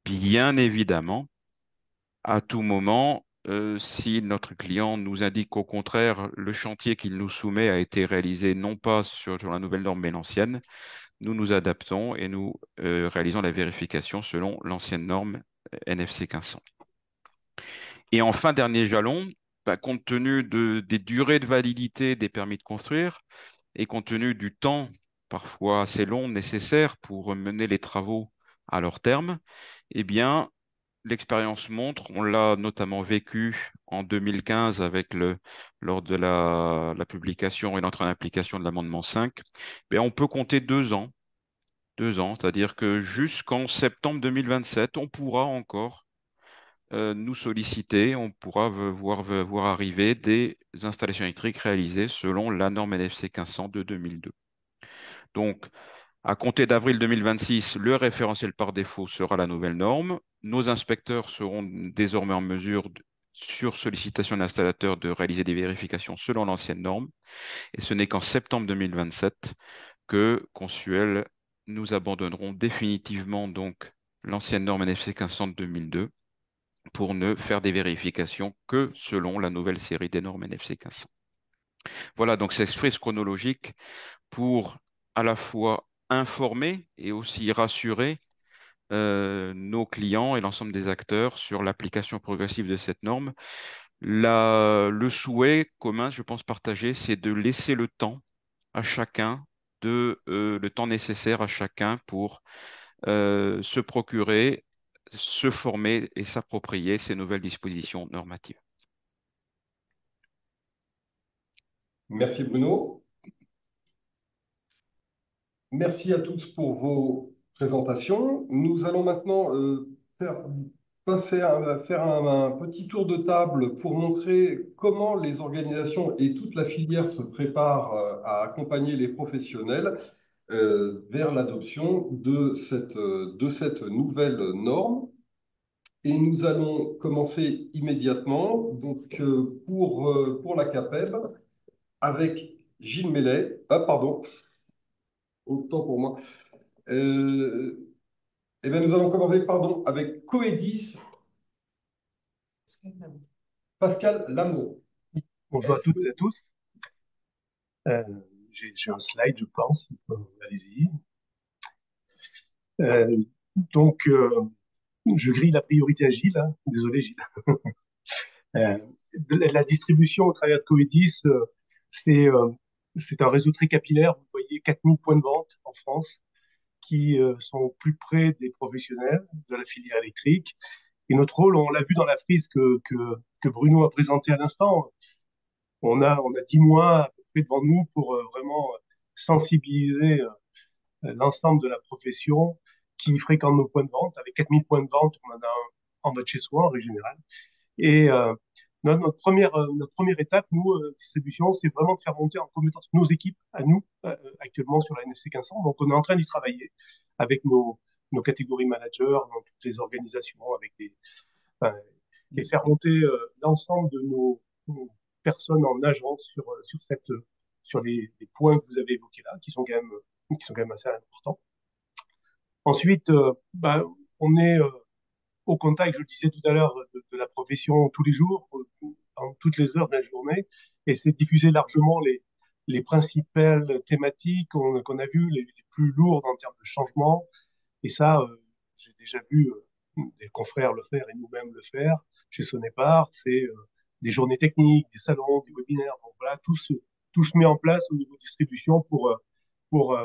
Bien évidemment, à tout moment, si notre client nous indique qu'au contraire, le chantier qu'il nous soumet a été réalisé non pas sur la nouvelle norme mais l'ancienne, nous nous adaptons et nous réalisons la vérification selon l'ancienne norme NFC 1500. Et enfin, dernier jalon, bah, compte tenu des durées de validité des permis de construire et compte tenu du temps parfois assez long nécessaire pour mener les travaux à leur terme, eh bien, l'expérience montre, on l'a notamment vécu en 2015 lors de la publication et l'entrée en application de l'amendement 5, ben on peut compter 2 ans. 2 ans, c'est-à-dire que jusqu'en septembre 2027, on pourra encore nous solliciter, on pourra voir arriver des installations électriques réalisées selon la norme NFC 1500 de 2002. Donc, à compter d'avril 2026, le référentiel par défaut sera la nouvelle norme. Nos inspecteurs seront désormais en mesure, sur sollicitation de l'installateur, de réaliser des vérifications selon l'ancienne norme. Et ce n'est qu'en septembre 2027 que Consuel nous abandonnerons définitivement donc l'ancienne norme NFC 1500 de 2002 pour ne faire des vérifications que selon la nouvelle série des normes NFC 1500. Voilà donc cette frise chronologique pour à la fois informer et aussi rassurer nos clients et l'ensemble des acteurs sur l'application progressive de cette norme. Le souhait commun, je pense partagé, c'est de laisser le temps à chacun, le temps nécessaire à chacun pour se procurer, se former et s'approprier ces nouvelles dispositions normatives. Merci Bruno. Merci à tous pour vos présentations. Nous allons maintenant faire un petit tour de table pour montrer comment les organisations et toute la filière se préparent à accompagner les professionnels vers l'adoption de cette nouvelle norme. Et nous allons commencer immédiatement donc, pour la CAPEB avec Gilles Mellet. Ah, pardon, autant pour moi. Eh bien, nous allons commencer avec Coedis, Pascal Lameau. Bonjour à toutes et à tous. J'ai un slide, je pense. Allez-y. Donc, je grille la priorité à Gilles. Hein. Désolé, Gilles. La distribution au travers de Coedis, c'est un réseau très capillaire. Vous voyez 4000 points de vente en France qui sont au plus près des professionnels de la filière électrique. Et notre rôle, on l'a vu dans la frise que Bruno a présentée à l'instant, on a 10 mois à peu près devant nous pour vraiment sensibiliser l'ensemble de la profession qui fréquente nos points de vente. Avec 4000 points de vente, on en a un en mode chez soi, en règle générale. Et notre première étape, nous, distribution, c'est vraiment de faire monter en compétence nos équipes à nous, actuellement sur la NFC 1500. Donc, on est en train d'y travailler avec nos catégories managers dans toutes les organisations, avec et faire monter l'ensemble de nos personnes en agence sur les points que vous avez évoqués là, qui sont quand même assez importants. Ensuite, on est au contact, je le disais tout à l'heure, de la profession tous les jours, en toutes les heures de la journée, et c'est diffuser largement les principales thématiques qu'on a vues, les plus lourdes en termes de changement. Et ça, j'ai déjà vu des confrères le faire et nous-mêmes le faire chez Sonepar. C'est des journées techniques, des salons, des webinaires. Donc voilà, tout se met en place au niveau distribution pour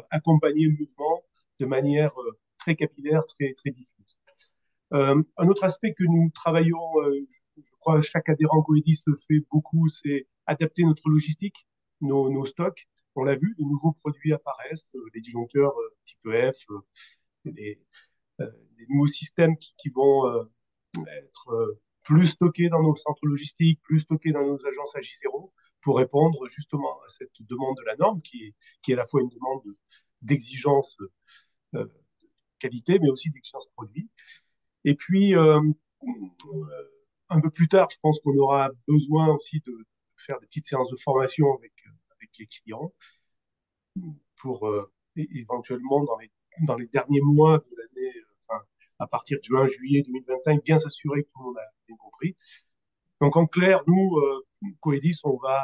accompagner le mouvement de manière très capillaire, très, très diffuse. Un autre aspect que nous travaillons, je crois chaque adhérent Coedis le fait beaucoup, c'est adapter notre logistique, nos stocks. On l'a vu, de nouveaux produits apparaissent, les disjoncteurs type EF, des nouveaux systèmes qui vont être plus stockés dans nos centres logistiques, plus stockés dans nos agences AJ0 pour répondre justement à cette demande de la norme qui est à la fois une demande d'exigence qualité, mais aussi d'exigence produit. Et puis, un peu plus tard, je pense qu'on aura besoin aussi de faire des petites séances de formation avec les clients pour éventuellement dans les derniers mois de l'année, enfin, à partir de juin, juillet 2025, bien s'assurer que tout le monde a bien compris. Donc en clair, nous, Coedis, on va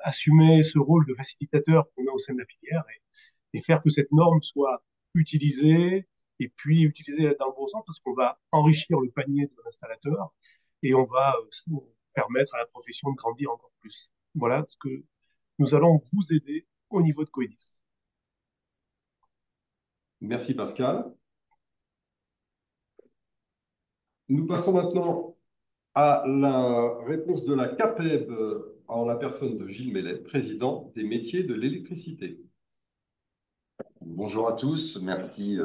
assumer ce rôle de facilitateur qu'on a au sein de la filière et faire que cette norme soit utilisée et puis utilisée dans le bon sens parce qu'on va enrichir le panier de l'installateur et on va permettre à la profession de grandir encore plus. Voilà ce que nous allons vous aider au niveau de Coedis. Merci Pascal. Nous passons maintenant à la réponse de la CAPEB en la personne de Gilles Mellet, président des métiers de l'électricité. Bonjour à tous, merci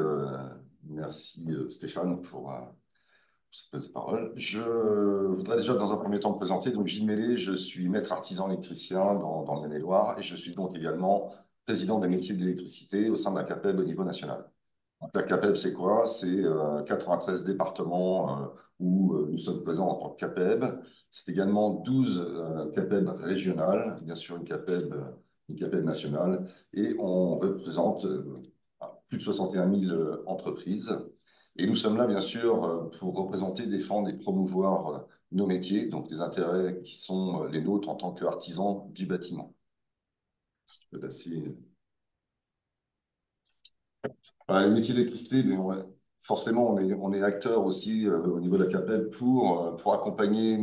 Stéphane pour cette prise de parole. Je voudrais déjà dans un premier temps me présenter. Donc Gilles Mellet, je suis maître artisan électricien dans le Maine-et-Loire et je suis donc également président des métiers de l'électricité au sein de la CAPEB au niveau national. Donc, la CAPEB, c'est quoi? C'est 93 départements où nous sommes présents en tant que CAPEB. C'est également 12 CAPEB régionales, bien sûr une CAPEB nationale, et on représente plus de 61 000 entreprises. Et nous sommes là, bien sûr, pour représenter, défendre et promouvoir nos métiers, donc des intérêts qui sont les nôtres en tant qu'artisans du bâtiment. Si tu peux passer. Les métiers d'électricité, forcément, on est acteur aussi au niveau de la CAPEB pour accompagner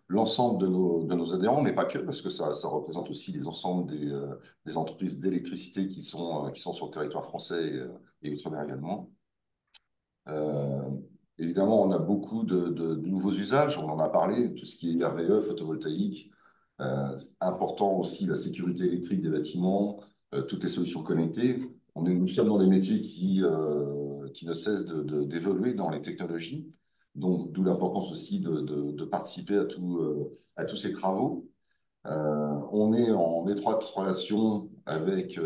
l'ensemble de nos adhérents, mais pas que, parce que ça représente aussi les ensembles des entreprises d'électricité qui sont sur le territoire français et outre-mer également. Évidemment, on a beaucoup de nouveaux usages, on en a parlé, tout ce qui est RVE, photovoltaïque, important aussi la sécurité électrique des bâtiments, toutes les solutions connectées. Nous sommes dans des métiers qui ne cessent d'évoluer dans les technologies, donc d'où l'importance aussi de participer à tous ces travaux. On est en étroite relation avec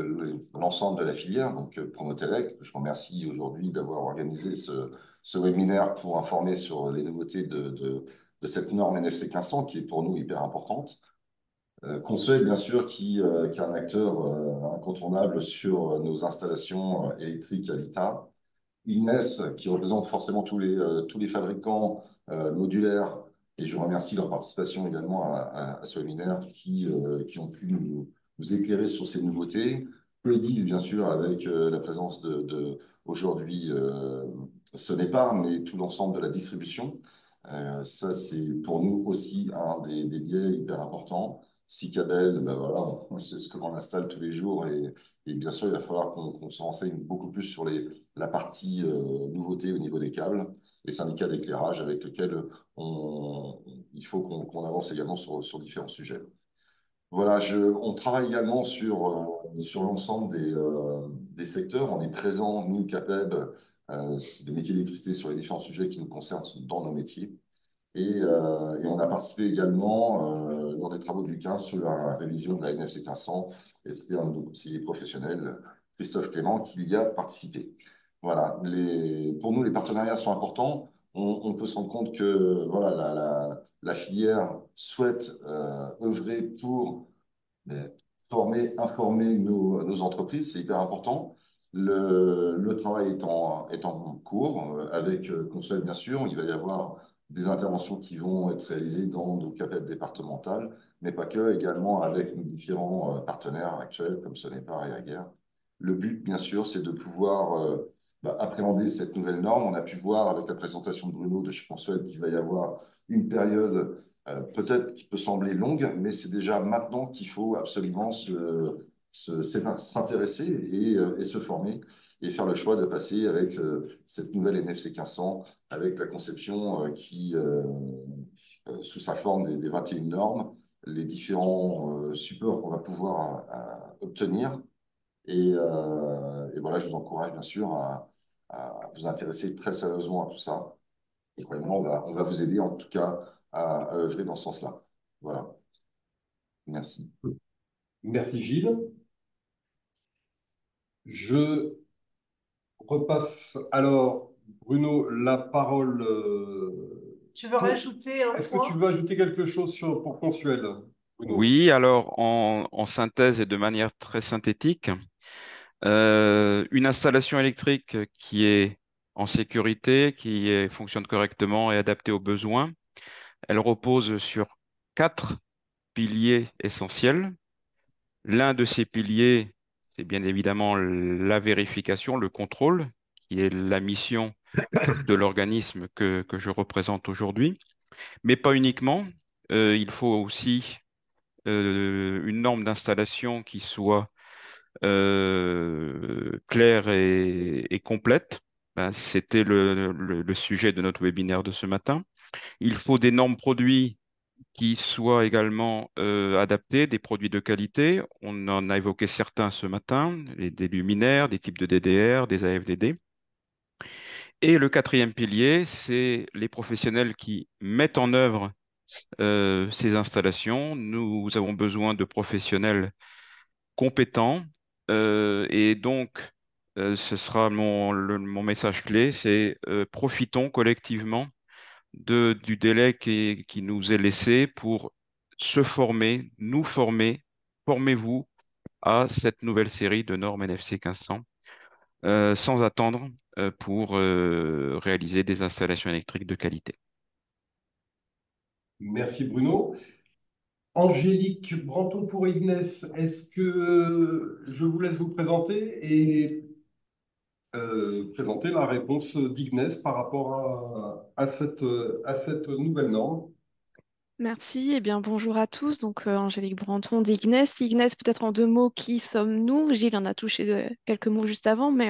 l'ensemble de la filière, donc Promotelec. Je remercie aujourd'hui d'avoir organisé ce webinaire pour informer sur les nouveautés de cette norme NFC 1500 qui est pour nous hyper importante. Consuel, bien sûr, qui est un acteur incontournable sur nos installations électriques à l'ITA. Ignes, qui représente forcément tous les fabricants modulaires, et je remercie leur participation également à ce webinaire qui ont pu nous éclairer sur ces nouveautés. Coedis, bien sûr, avec la présence aujourd'hui, ce n'est pas, mais tout l'ensemble de la distribution. Ça, c'est pour nous aussi un des biais hyper importants. Cicabel, ben voilà, c'est ce que l'on installe tous les jours et bien sûr, il va falloir qu'on se renseigne beaucoup plus sur la partie nouveauté au niveau des câbles, les syndicats d'éclairage avec lesquels il faut qu'on avance également sur différents sujets. Voilà, on travaille également sur l'ensemble des secteurs. On est présent, nous, CAPEB, des métiers d'électricité sur les différents sujets qui nous concernent dans nos métiers. Et on a participé également lors des travaux du 15 sur la révision de la NFC 1500. Et c'était un de nos conseillers professionnels, Christophe Clément, qui y a participé. Voilà, pour nous, les partenariats sont importants. On peut se rendre compte que voilà, la filière souhaite œuvrer pour former, informer nos entreprises. C'est hyper important. Le travail est en cours avec Consuel, bien sûr. Il va y avoir des interventions qui vont être réalisées dans nos CAPEB départementales, mais pas que, également avec nos différents partenaires actuels comme Sonepar et Aguerre. Le but, bien sûr, c'est de pouvoir appréhender cette nouvelle norme. On a pu voir avec la présentation de Bruno de chez Consuel qu'il va y avoir une période peut-être qui peut sembler longue, mais c'est déjà maintenant qu'il faut absolument s'intéresser et se former et faire le choix de passer avec cette nouvelle NFC 1500 avec la conception sous sa forme des 21 normes, les différents supports qu'on va pouvoir obtenir. Et voilà, je vous encourage bien sûr à vous intéresser très sérieusement à tout ça. Et croyez-moi, on va vous aider en tout cas à œuvrer dans ce sens-là. Voilà. Merci. Merci Gilles. Je repasse alors, Bruno, la parole. Tu veux rajouter un Est-ce que tu point? veux ajouter quelque chose pour Consuel, Bruno? Oui, alors en synthèse et de manière très synthétique, une installation électrique qui est en sécurité, fonctionne correctement et adaptée aux besoins, elle repose sur 4 piliers essentiels. L'un de ces piliers, c'est bien évidemment la vérification, le contrôle, qui est la mission de l'organisme que je représente aujourd'hui. Mais pas uniquement. Il faut aussi une norme d'installation qui soit claire et complète. Ben, c'était le sujet de notre webinaire de ce matin. Il faut des normes produits qui soient également adaptés, des produits de qualité. On en a évoqué certains ce matin, des luminaires, des types de DDR, des AFDD. Et le quatrième pilier, c'est les professionnels qui mettent en œuvre ces installations. Nous avons besoin de professionnels compétents et donc ce sera mon message clé, c'est profitons collectivement du délai qui nous est laissé pour se former, nous former, formez-vous à cette nouvelle série de normes NFC 1500 sans attendre pour réaliser des installations électriques de qualité. Merci Bruno. Angélique Branton pour Ignes, est-ce que je vous laisse vous présenter et présenter la réponse d'Ignes par rapport à cette nouvelle norme? Merci, et bien bonjour à tous. Donc Angélique Branton d'Ignes. Ignes, peut-être en 2 mots, qui sommes-nous? Gilles en a touché quelques mots juste avant, mais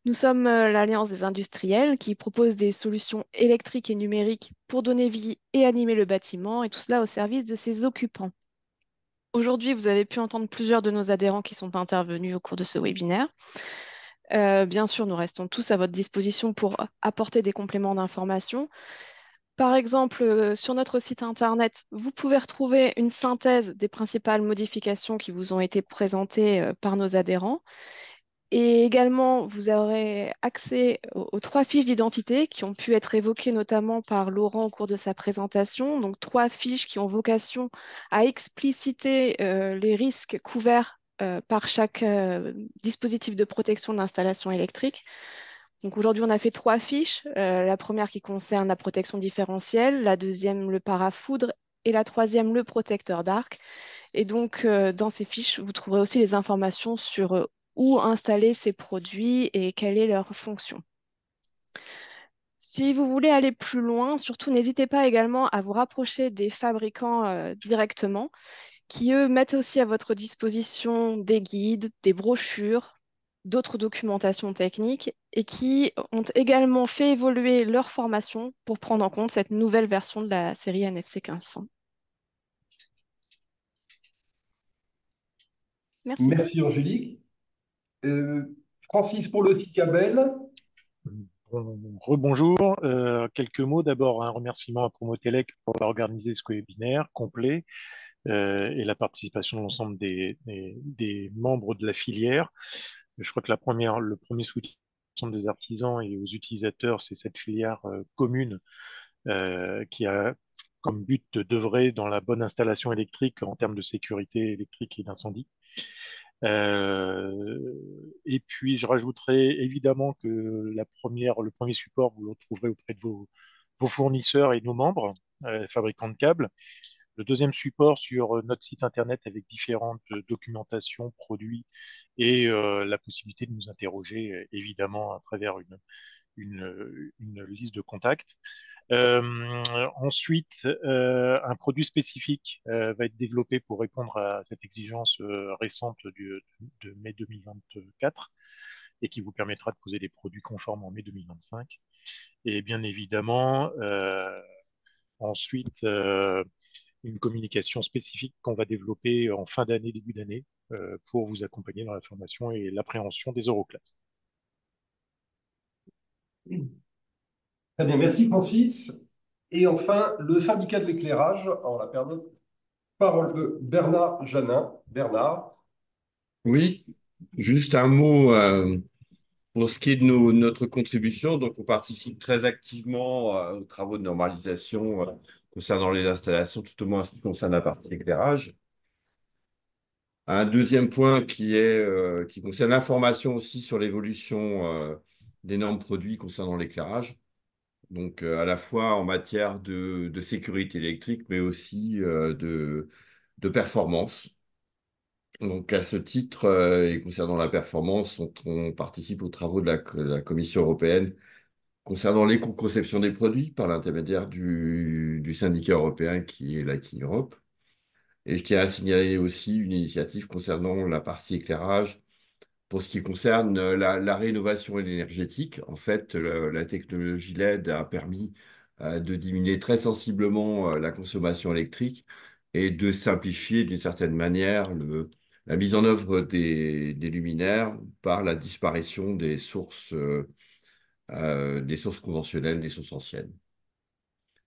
nous sommes l'Alliance des industriels qui propose des solutions électriques et numériques pour donner vie et animer le bâtiment, et tout cela au service de ses occupants. Aujourd'hui, vous avez pu entendre plusieurs de nos adhérents qui sont intervenus au cours de ce webinaire. Bien sûr, nous restons tous à votre disposition pour apporter des compléments d'information. Par exemple, sur notre site internet, vous pouvez retrouver une synthèse des principales modifications qui vous ont été présentées par nos adhérents. Et également, vous aurez accès aux 3 fiches d'identité qui ont pu être évoquées notamment par Laurent au cours de sa présentation. Donc, 3 fiches qui ont vocation à expliciter les risques couverts par chaque dispositif de protection de l'installation électrique. Donc aujourd'hui, on a fait 3 fiches. La première qui concerne la protection différentielle, la deuxième, le parafoudre, et la troisième, le protecteur d'arc. Et donc, dans ces fiches, vous trouverez aussi les informations sur où installer ces produits et quelle est leur fonction. Si vous voulez aller plus loin, surtout n'hésitez pas également à vous rapprocher des fabricants directement, qui eux mettent aussi à votre disposition des guides, des brochures, d'autres documentations techniques et qui ont également fait évoluer leur formation pour prendre en compte cette nouvelle version de la série NFC 1500. Merci. Merci Angélique. Francis pour le CICABEL. Rebonjour. Quelques mots. D'abord, un remerciement à Promotelec pour avoir organisé ce webinaire complet et la participation de l'ensemble des membres de la filière. Je crois que le premier soutien des artisans et aux utilisateurs, c'est cette filière commune qui a comme but d'œuvrer dans la bonne installation électrique en termes de sécurité électrique et d'incendie. Et puis, je rajouterai évidemment que le premier support, vous le trouverez auprès de vos fournisseurs et nos membres, fabricants de câbles. Le deuxième support sur notre site internet avec différentes documentations, produits et la possibilité de nous interroger évidemment à travers une liste de contacts. Ensuite, un produit spécifique va être développé pour répondre à cette exigence récente de mai 2024 et qui vous permettra de poser des produits conformes en mai 2025. Et bien évidemment, ensuite, une communication spécifique qu'on va développer en fin d'année, début d'année, pour vous accompagner dans la formation et l'appréhension des Euroclasses. Très bien, merci Francis. Et enfin, le syndicat de l'éclairage, en la parole de Bernard Janin. Bernard. Oui, juste un mot pour ce qui est de notre contribution. Donc, on participe très activement aux travaux de normalisation concernant les installations, tout au moins en ce qui concerne la partie éclairage. Un deuxième point qui concerne l'information aussi sur l'évolution des normes produits concernant l'éclairage. Donc, à la fois en matière de sécurité électrique, mais aussi de performance. Donc, à ce titre, et concernant la performance, on participe aux travaux de la Commission européenne concernant l'éco-conception des produits par l'intermédiaire du syndicat européen qui est Lighting Europe. Et je tiens à signaler aussi une initiative concernant la partie éclairage pour ce qui concerne la rénovation énergétique. En fait, la technologie LED a permis de diminuer très sensiblement la consommation électrique et de simplifier d'une certaine manière la mise en œuvre des luminaires par la disparition des sources conventionnelles, des sources anciennes.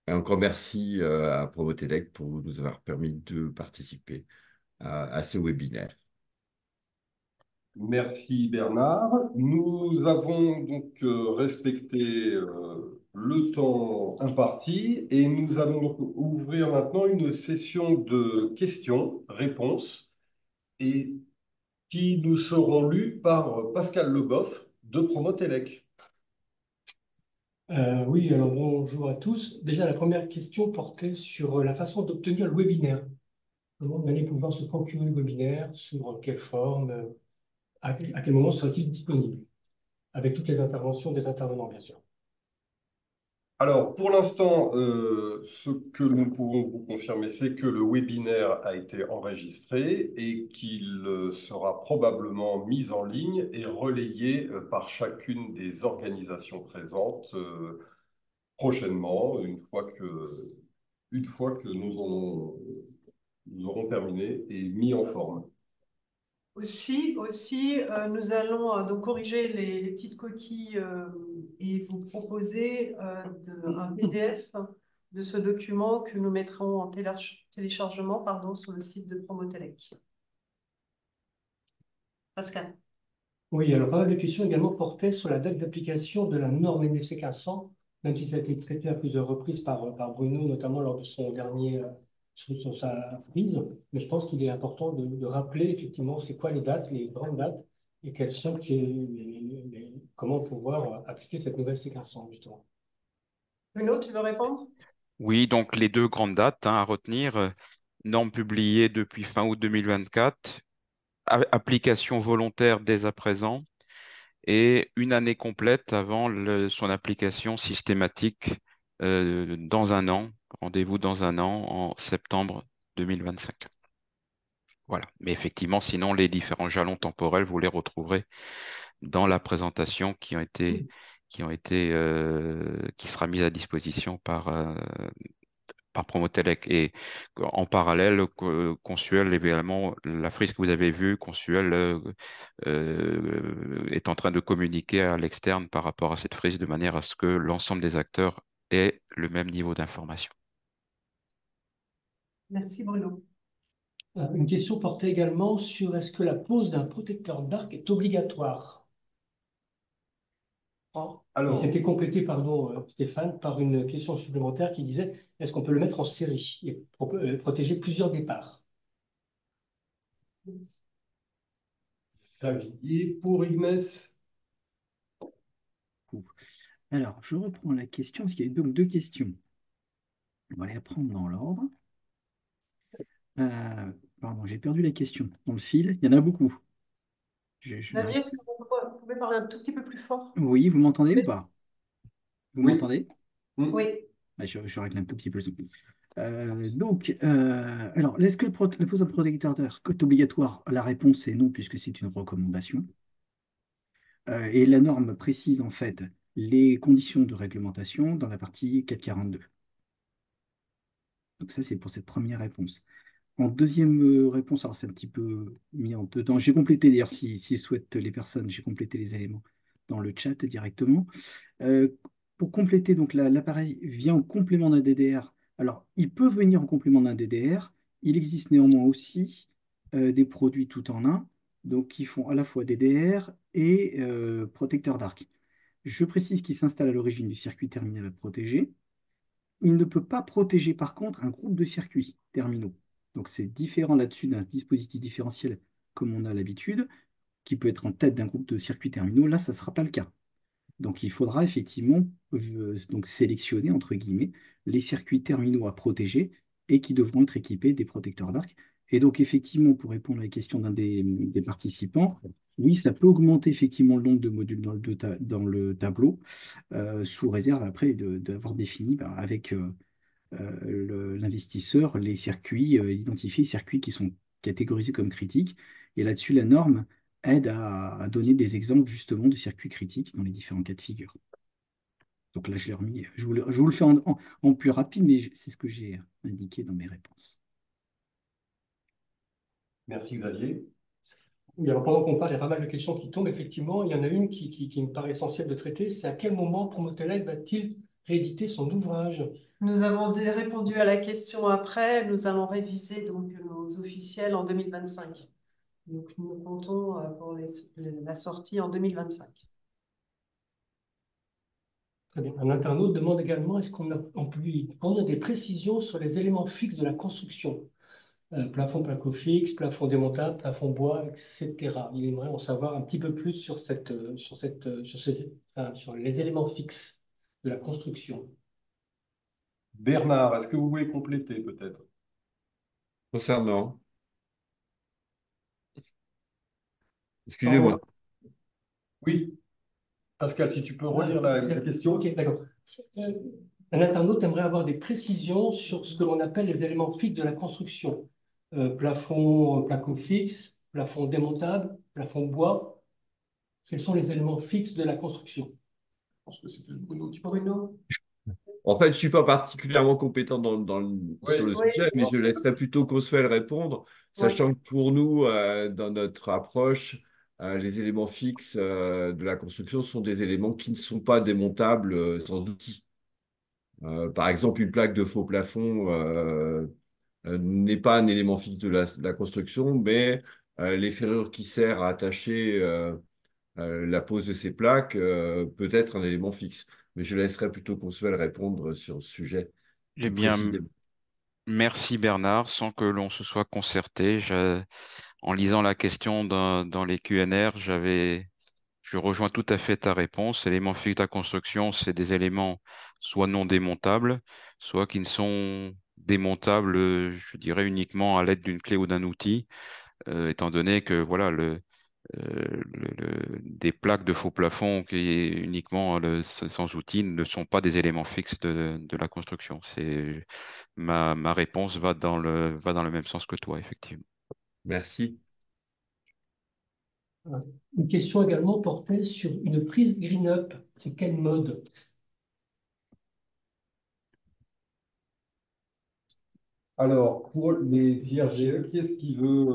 Et encore merci à Promotelec pour nous avoir permis de participer à ce webinaire. Merci Bernard. Nous avons donc respecté le temps imparti et nous allons donc ouvrir maintenant une session de questions-réponses et qui nous seront lues par Pascal Leboeuf de Promotelec. Oui, alors bonjour à tous. Déjà, la première question portait sur la façon d'obtenir le webinaire. Comment on allait pouvoir se procurer le webinaire, sur quelle forme, à quel moment serait-il disponible, avec toutes les interventions des intervenants, bien sûr. Alors, pour l'instant, ce que nous pouvons vous confirmer, c'est que le webinaire a été enregistré et qu'il sera probablement mis en ligne et relayé par chacune des organisations présentes prochainement, une fois que nous aurons terminé et mis en forme. Aussi, nous allons donc corriger les petites coquilles et vous proposer un PDF de ce document que nous mettrons en téléchargement sur le site de Promotelec. Pascal. Oui, alors pas mal de questions également portaient sur la date d'application de la norme NFC 1500, même si ça a été traité à plusieurs reprises par Bruno, notamment lors de son dernier, sur sa prise. Mais je pense qu'il est important de rappeler effectivement c'est quoi les dates, les grandes dates, et quelles sont comment pouvoir appliquer cette nouvelle C1500, justement. Bruno, tu veux répondre? Oui, donc les deux grandes dates à retenir, normes publiées depuis fin août 2024, application volontaire dès à présent, et une année complète avant son application systématique dans un an. Rendez-vous dans un an, en septembre 2025. Voilà. Mais effectivement, sinon, les différents jalons temporels, vous les retrouverez dans la présentation qui sera mise à disposition par Promotelec. Et en parallèle, Consuel, évidemment, la frise que vous avez vue, Consuel est en train de communiquer à l'externe par rapport à cette frise de manière à ce que l'ensemble des acteurs aient le même niveau d'information. Merci Bruno. Une question portait également sur est-ce que la pose d'un protecteur d'arc est obligatoire? Alors, c'était complété, pardon, Stéphane, par une question supplémentaire qui disait est-ce qu'on peut le mettre en série et protéger plusieurs départs? Xavier, pour Ignès. Alors, je reprends la question, parce qu'il y a donc deux questions. On va les prendre dans l'ordre. Pardon, j'ai perdu la question dans le fil. Il y en a beaucoup. Xavier, est-ce que vous pouvez parler un tout petit peu plus fort? Oui, vous m'entendez ou pas? Vous Oui. m'entendez? Oui. Je règle un tout petit peu le son. Alors, est-ce que la pose d'un protecteur d'arc est obligatoire? La réponse est non, puisque c'est une recommandation. Et la norme précise en fait les conditions de réglementation dans la partie 442. Donc ça, c'est pour cette première réponse. En deuxième réponse, alors c'est un petit peu mis en dedans. J'ai complété d'ailleurs, si souhaitent les personnes, j'ai complété les éléments dans le chat directement. pour compléter, donc l'appareil vient en complément d'un DDR. Alors, il peut venir en complément d'un DDR. Il existe néanmoins aussi des produits tout en un, donc qui font à la fois DDR et protecteur d'arc. Je précise qu'il s'installe à l'origine du circuit terminal à protéger. Il ne peut pas protéger par contre un groupe de circuits terminaux. Donc c'est différent là-dessus d'un dispositif différentiel comme on a l'habitude, qui peut être en tête d'un groupe de circuits terminaux. Là, ça ne sera pas le cas. Donc il faudra effectivement donc sélectionner, entre guillemets, les circuits terminaux à protéger et qui devront être équipés des protecteurs d'arc. Et donc effectivement, pour répondre à la question d'un des participants, oui, ça peut augmenter effectivement le nombre de modules dans le tableau, sous réserve après d'avoir défini avec l'investisseur les circuits, identifier les circuits qui sont catégorisés comme critiques. Et là-dessus, la norme aide à donner des exemples justement de circuits critiques dans les différents cas de figure. Donc là, je l'ai remis. Je vous le fais en plus rapide, mais c'est ce que j'ai indiqué dans mes réponses. Merci Xavier. Oui, alors pendant qu'on parle, il y a pas mal de questions qui tombent. Effectivement, il y en a une qui me paraît essentielle de traiter, c'est à quel moment Promotelec va-t-il rééditer son ouvrage? Nous avons répondu à la question après. Nous allons réviser donc nos officiels en 2025. Donc nous comptons pour la sortie en 2025. Très bien. Un internaute demande également est-ce on peut lui fournir des précisions sur les éléments fixes de la construction? Plafond placo fixe, plafond démontable, plafond bois, etc. Il aimerait en savoir un petit peu plus sur sur les éléments fixes de la construction. Bernard, est-ce que vous voulez compléter peut-être? Concernant, Pardon. excusez-moi. Oui, Pascal, si tu peux relire la question. Ok, d'accord. Un internaute aimerait avoir des précisions sur ce que l'on appelle les éléments fixes de la construction. Plafond placo fixe, plafond démontable, plafond bois. Quels sont les éléments fixes de la construction? Je pense que c'est plus Bruno qui Bruno? En fait, je ne suis pas particulièrement compétent sur le Oui, sujet, mais je laisserai plutôt Consuel répondre, sachant que pour nous, dans notre approche, les éléments fixes de la construction sont des éléments qui ne sont pas démontables sans outil. Par exemple, une plaque de faux plafond n'est pas un élément fixe de la construction, mais les ferrures qui servent à attacher la pose de ces plaques peut être un élément fixe. Mais je laisserai plutôt Consuel répondre sur ce sujet Eh plus bien, précisément. merci Bernard, sans que l'on se soit concerté. En lisant la question dans les QNR, je rejoins tout à fait ta réponse. Éléments fixes de la construction, c'est des éléments soit non démontables, soit qui ne sont démontables, je dirais, uniquement à l'aide d'une clé ou d'un outil, étant donné que voilà, des plaques de faux plafond qui est uniquement sans outil ne sont pas des éléments fixes de la construction. Ma réponse va dans le même sens que toi, effectivement. Merci. Une question également portait sur une prise green-up. C'est quel mode? Alors, pour les IRGE, qui est-ce qui veut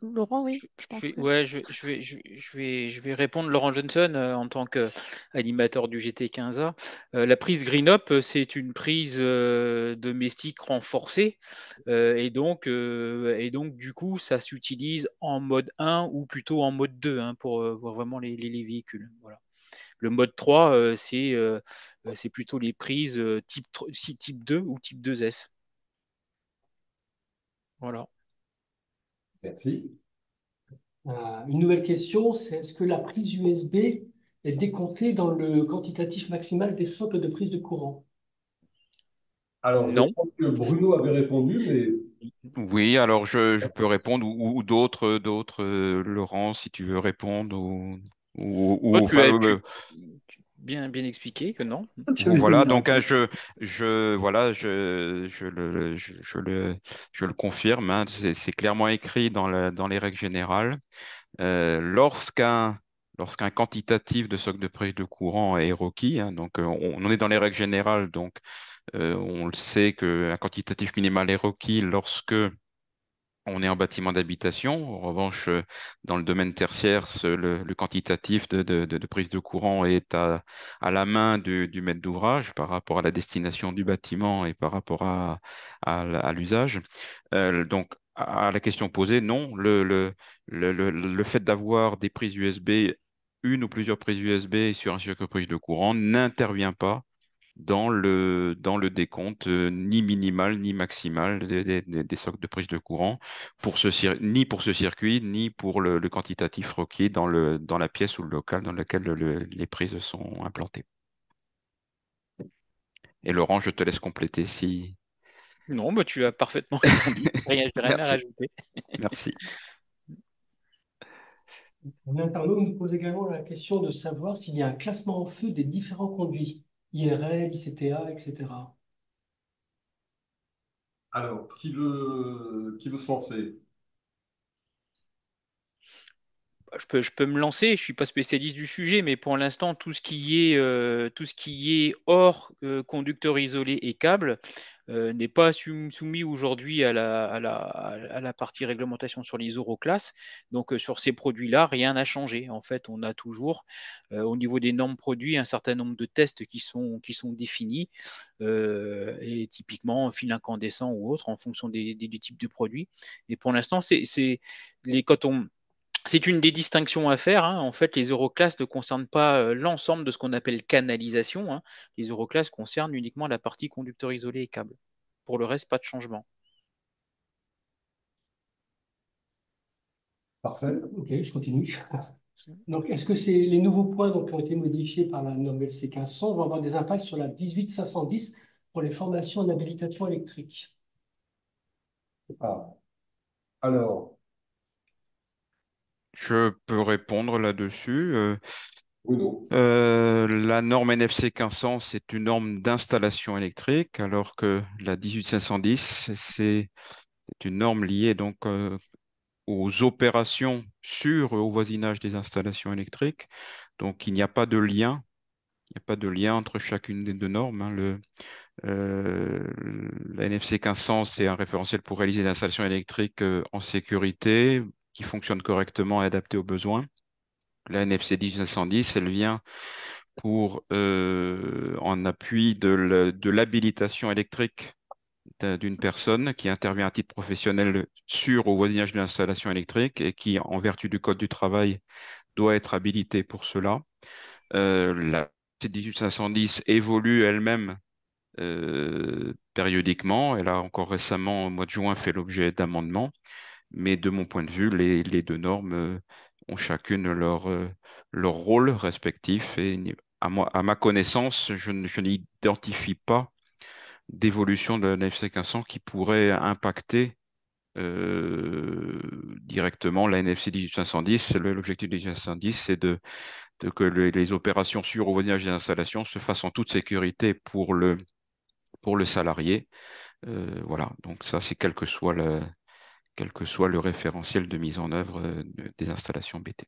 Laurent, oui, je pense que... Ouais, je vais répondre Laurent Johnson en tant qu'animateur du GT15A. La prise Green Up, c'est une prise domestique renforcée et donc du coup, ça s'utilise en mode 1 ou plutôt en mode 2 pour voir vraiment les véhicules. Voilà. Le mode 3, c'est plutôt les prises type 2 ou type 2S. Voilà. Merci. Une nouvelle question, c'est est-ce que la prise USB est décomptée dans le quantitatif maximal des socles de prise de courant? Alors, je Non. crois que Bruno avait répondu, mais Oui, alors je peux répondre ou d'autres, Laurent, si tu veux répondre Toi, enfin, bien expliqué que non. Tu avais donné voilà, la donc réponse. voilà, je le confirme, hein, c'est clairement écrit dans les règles générales. Lorsqu'un quantitatif de socle de prise de courant est requis, hein, donc on en est dans les règles générales, donc on le sait qu'un quantitatif minimal est requis lorsque on est en bâtiment d'habitation. En revanche, dans le domaine tertiaire, le quantitatif de prise de courant est à la main du maître d'ouvrage par rapport à la destination du bâtiment et par rapport à l'usage. Donc, à la question posée, non, le fait d'avoir des prises USB, une ou plusieurs prises USB sur un circuit prise de courant n'intervient pas dans le décompte ni minimal ni maximal des socles de prise de courant ni pour ce circuit, ni pour le quantitatif requis dans la pièce ou le local dans lequel les prises sont implantées. Et Laurent, je te laisse compléter si... Non, bah, tu as parfaitement répondu. J'ai rien à Merci. rajouter. Merci. Un internaute nous pose également la question de savoir s'il y a un classement en feu des différents conduits, IRL, ICTA, etc. Alors, qui veut se lancer? Je peux me lancer, je ne suis pas spécialiste du sujet, mais pour l'instant, tout ce qui est hors conducteur isolé et câble n'est pas soumis aujourd'hui à la partie réglementation sur les Euroclasses. Donc, sur ces produits-là, rien n'a changé. En fait, on a toujours, au niveau des normes produits, un certain nombre de tests qui sont définis, et typiquement fil incandescent ou autre, en fonction du type de produit. Et pour l'instant, c'est une des distinctions à faire, hein. En fait, les Euroclasses ne concernent pas l'ensemble de ce qu'on appelle canalisation, hein. Les Euroclasses concernent uniquement la partie conducteur isolé et câble. Pour le reste, pas de changement. Parfait. Ok, je continue. Donc, est-ce que les nouveaux points donc, qui ont été modifiés par la norme LC 1500 vont avoir des impacts sur la 18510 pour les formations en habilitation électrique? Ah. Alors, Je peux répondre là-dessus. Bruno. La norme NFC 1500, c'est une norme d'installation électrique, alors que la 18510, c'est une norme liée donc aux opérations sur au voisinage des installations électriques. Donc il n'y a pas de lien. Il n'y a pas de lien entre chacune des deux normes, hein. Euh, la NFC 1500, c'est un référentiel pour réaliser des installations électriques en sécurité, qui fonctionne correctement et adapté aux besoins. La NFC 1910, elle vient en appui de l'habilitation électrique d'une personne qui intervient à titre professionnel sur au voisinage d'une installation électrique et qui, en vertu du Code du travail, doit être habilitée pour cela. La C18510 évolue elle-même périodiquement. Elle a encore récemment, au mois de juin, fait l'objet d'amendements. Mais de mon point de vue, les deux normes ont chacune leur rôle respectif. Et à ma connaissance, je n'identifie pas d'évolution de la NFC 1500 qui pourrait impacter directement la NFC 18510. L'objectif de 18510, c'est que les opérations sur au voisinage des installations se fassent en toute sécurité pour le salarié. Voilà, donc ça, c'est quel que soit le référentiel de mise en œuvre des installations BT.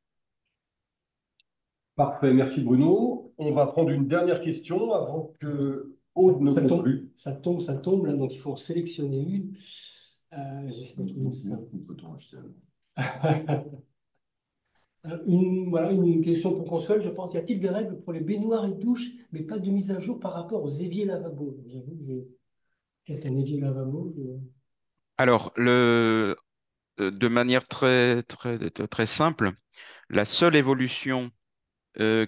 Parfait, merci Bruno. On va prendre une dernière question avant que Aude ne conclue. Ça tombe, là, donc il faut en sélectionner une. J'essaie de trouver ça. Voilà, une question pour Consuel, je pense. Y a-t-il des règles pour les baignoires et douches, mais pas de mise à jour par rapport aux éviers lavabo? J'avoue que qu'est-ce qu'un évier lavabo? Alors, de manière très, très, très simple, la seule évolution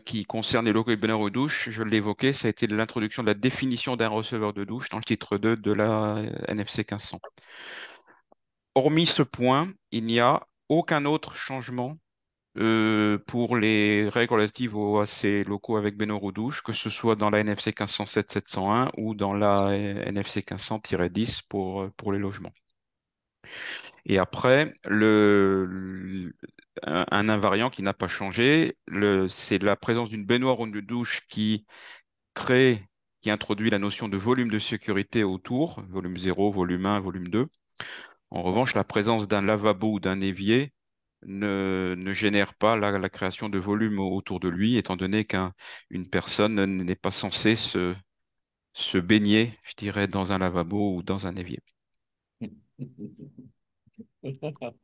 qui concerne les locaux et baignoires ou douches, je l'ai évoqué, ça a été de l'introduction de la définition d'un receveur de douche dans le titre 2 de la NFC 1500. Hormis ce point, il n'y a aucun autre changement pour les règles relatives à ces locaux avec baignoire ou douche, que ce soit dans la NFC 1507-701 ou dans la NFC 1500-10 pour les logements. Et après, un invariant qui n'a pas changé, c'est la présence d'une baignoire ou d'une douche qui introduit la notion de volume de sécurité autour, volume 0, volume 1, volume 2. En revanche, la présence d'un lavabo ou d'un évier ne génère pas la création de volume autour de lui, étant donné qu'une personne n'est pas censée se baigner, je dirais, dans un lavabo ou dans un évier.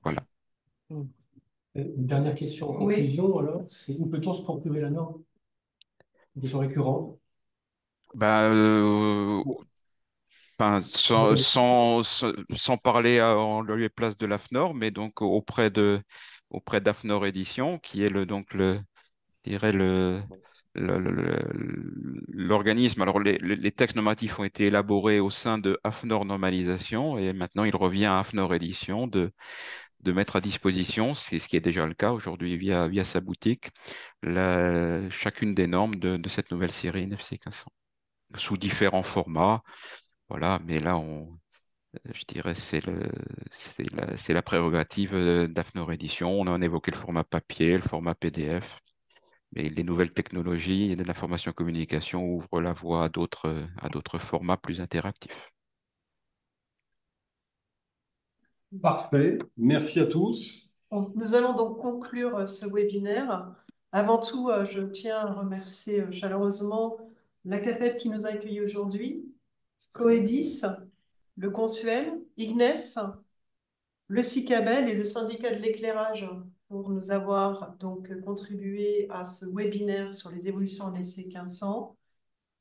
Voilà. Une dernière question en Oui. conclusion, alors, c'est où peut-on se procurer la norme? Des gens récurrents? Ben, enfin, sans parler en lieu et place de l'AFNOR, mais donc auprès d'AFNOR Édition, qui est je dirais l'organisme. Alors, les textes normatifs ont été élaborés au sein de AFNOR Normalisation et maintenant il revient à AFNOR Édition de mettre à disposition, c'est ce qui est déjà le cas aujourd'hui via sa boutique, chacune des normes de cette nouvelle série NFC 1500 sous différents formats. Voilà, mais là, je dirais c'est la prérogative d'AFNOR Édition. On a évoqué le format papier, le format PDF. Mais les nouvelles technologies et de l'information communication ouvrent la voie à d'autres formats plus interactifs. Parfait. Merci à tous. Nous allons donc conclure ce webinaire. Avant tout, je tiens à remercier chaleureusement l'ACAPEP qui nous a accueillis aujourd'hui, Coedis, le Consuel, Ignes, le CICABEL et le syndicat de l'éclairage pour nous avoir donc contribué à ce webinaire sur les évolutions en NFC 1500.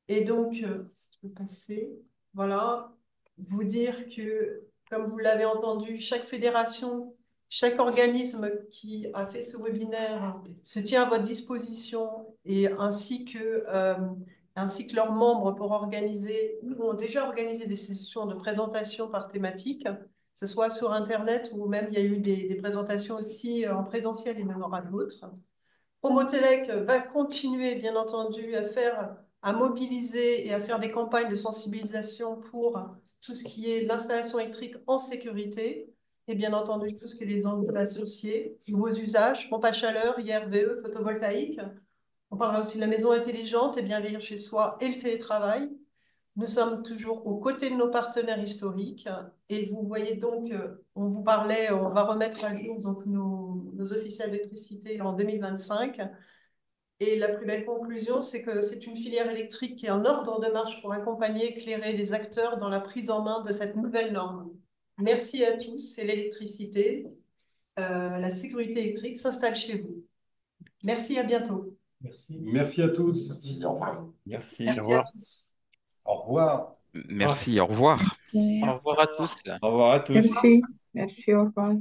Et donc, si tu peux passer, voilà, vous dire que, comme vous l'avez entendu, chaque fédération, chaque organisme qui a fait ce webinaire se tient à votre disposition et ainsi que leurs membres pour organiser ou ont déjà organisé des sessions de présentation par thématique, que ce soit sur Internet ou même il y a eu des présentations aussi en présentiel, il y en aura d'autres. Promotelec va continuer, bien entendu, à mobiliser et à faire des campagnes de sensibilisation pour tout ce qui est l'installation électrique en sécurité et bien entendu tout ce qui est les enjeux associés, nouveaux usages, pompe à chaleur, IRVE, photovoltaïque. On parlera aussi de la maison intelligente et bien vieillir chez soi et le télétravail. Nous sommes toujours aux côtés de nos partenaires historiques et vous voyez donc, on vous parlait, on va remettre à jour donc nos officiels d'électricité en 2025. Et la plus belle conclusion, c'est que c'est une filière électrique qui est en ordre de marche pour accompagner, éclairer les acteurs dans la prise en main de cette nouvelle norme. Merci à tous, c'est l'électricité. La sécurité électrique s'installe chez vous. Merci, à bientôt. Merci. Merci à tous. Merci, au revoir. Merci. Merci Au revoir. à tous. Au revoir. Merci, au revoir. Merci. Au revoir à tous. Au revoir à tous. Merci. Merci, au revoir.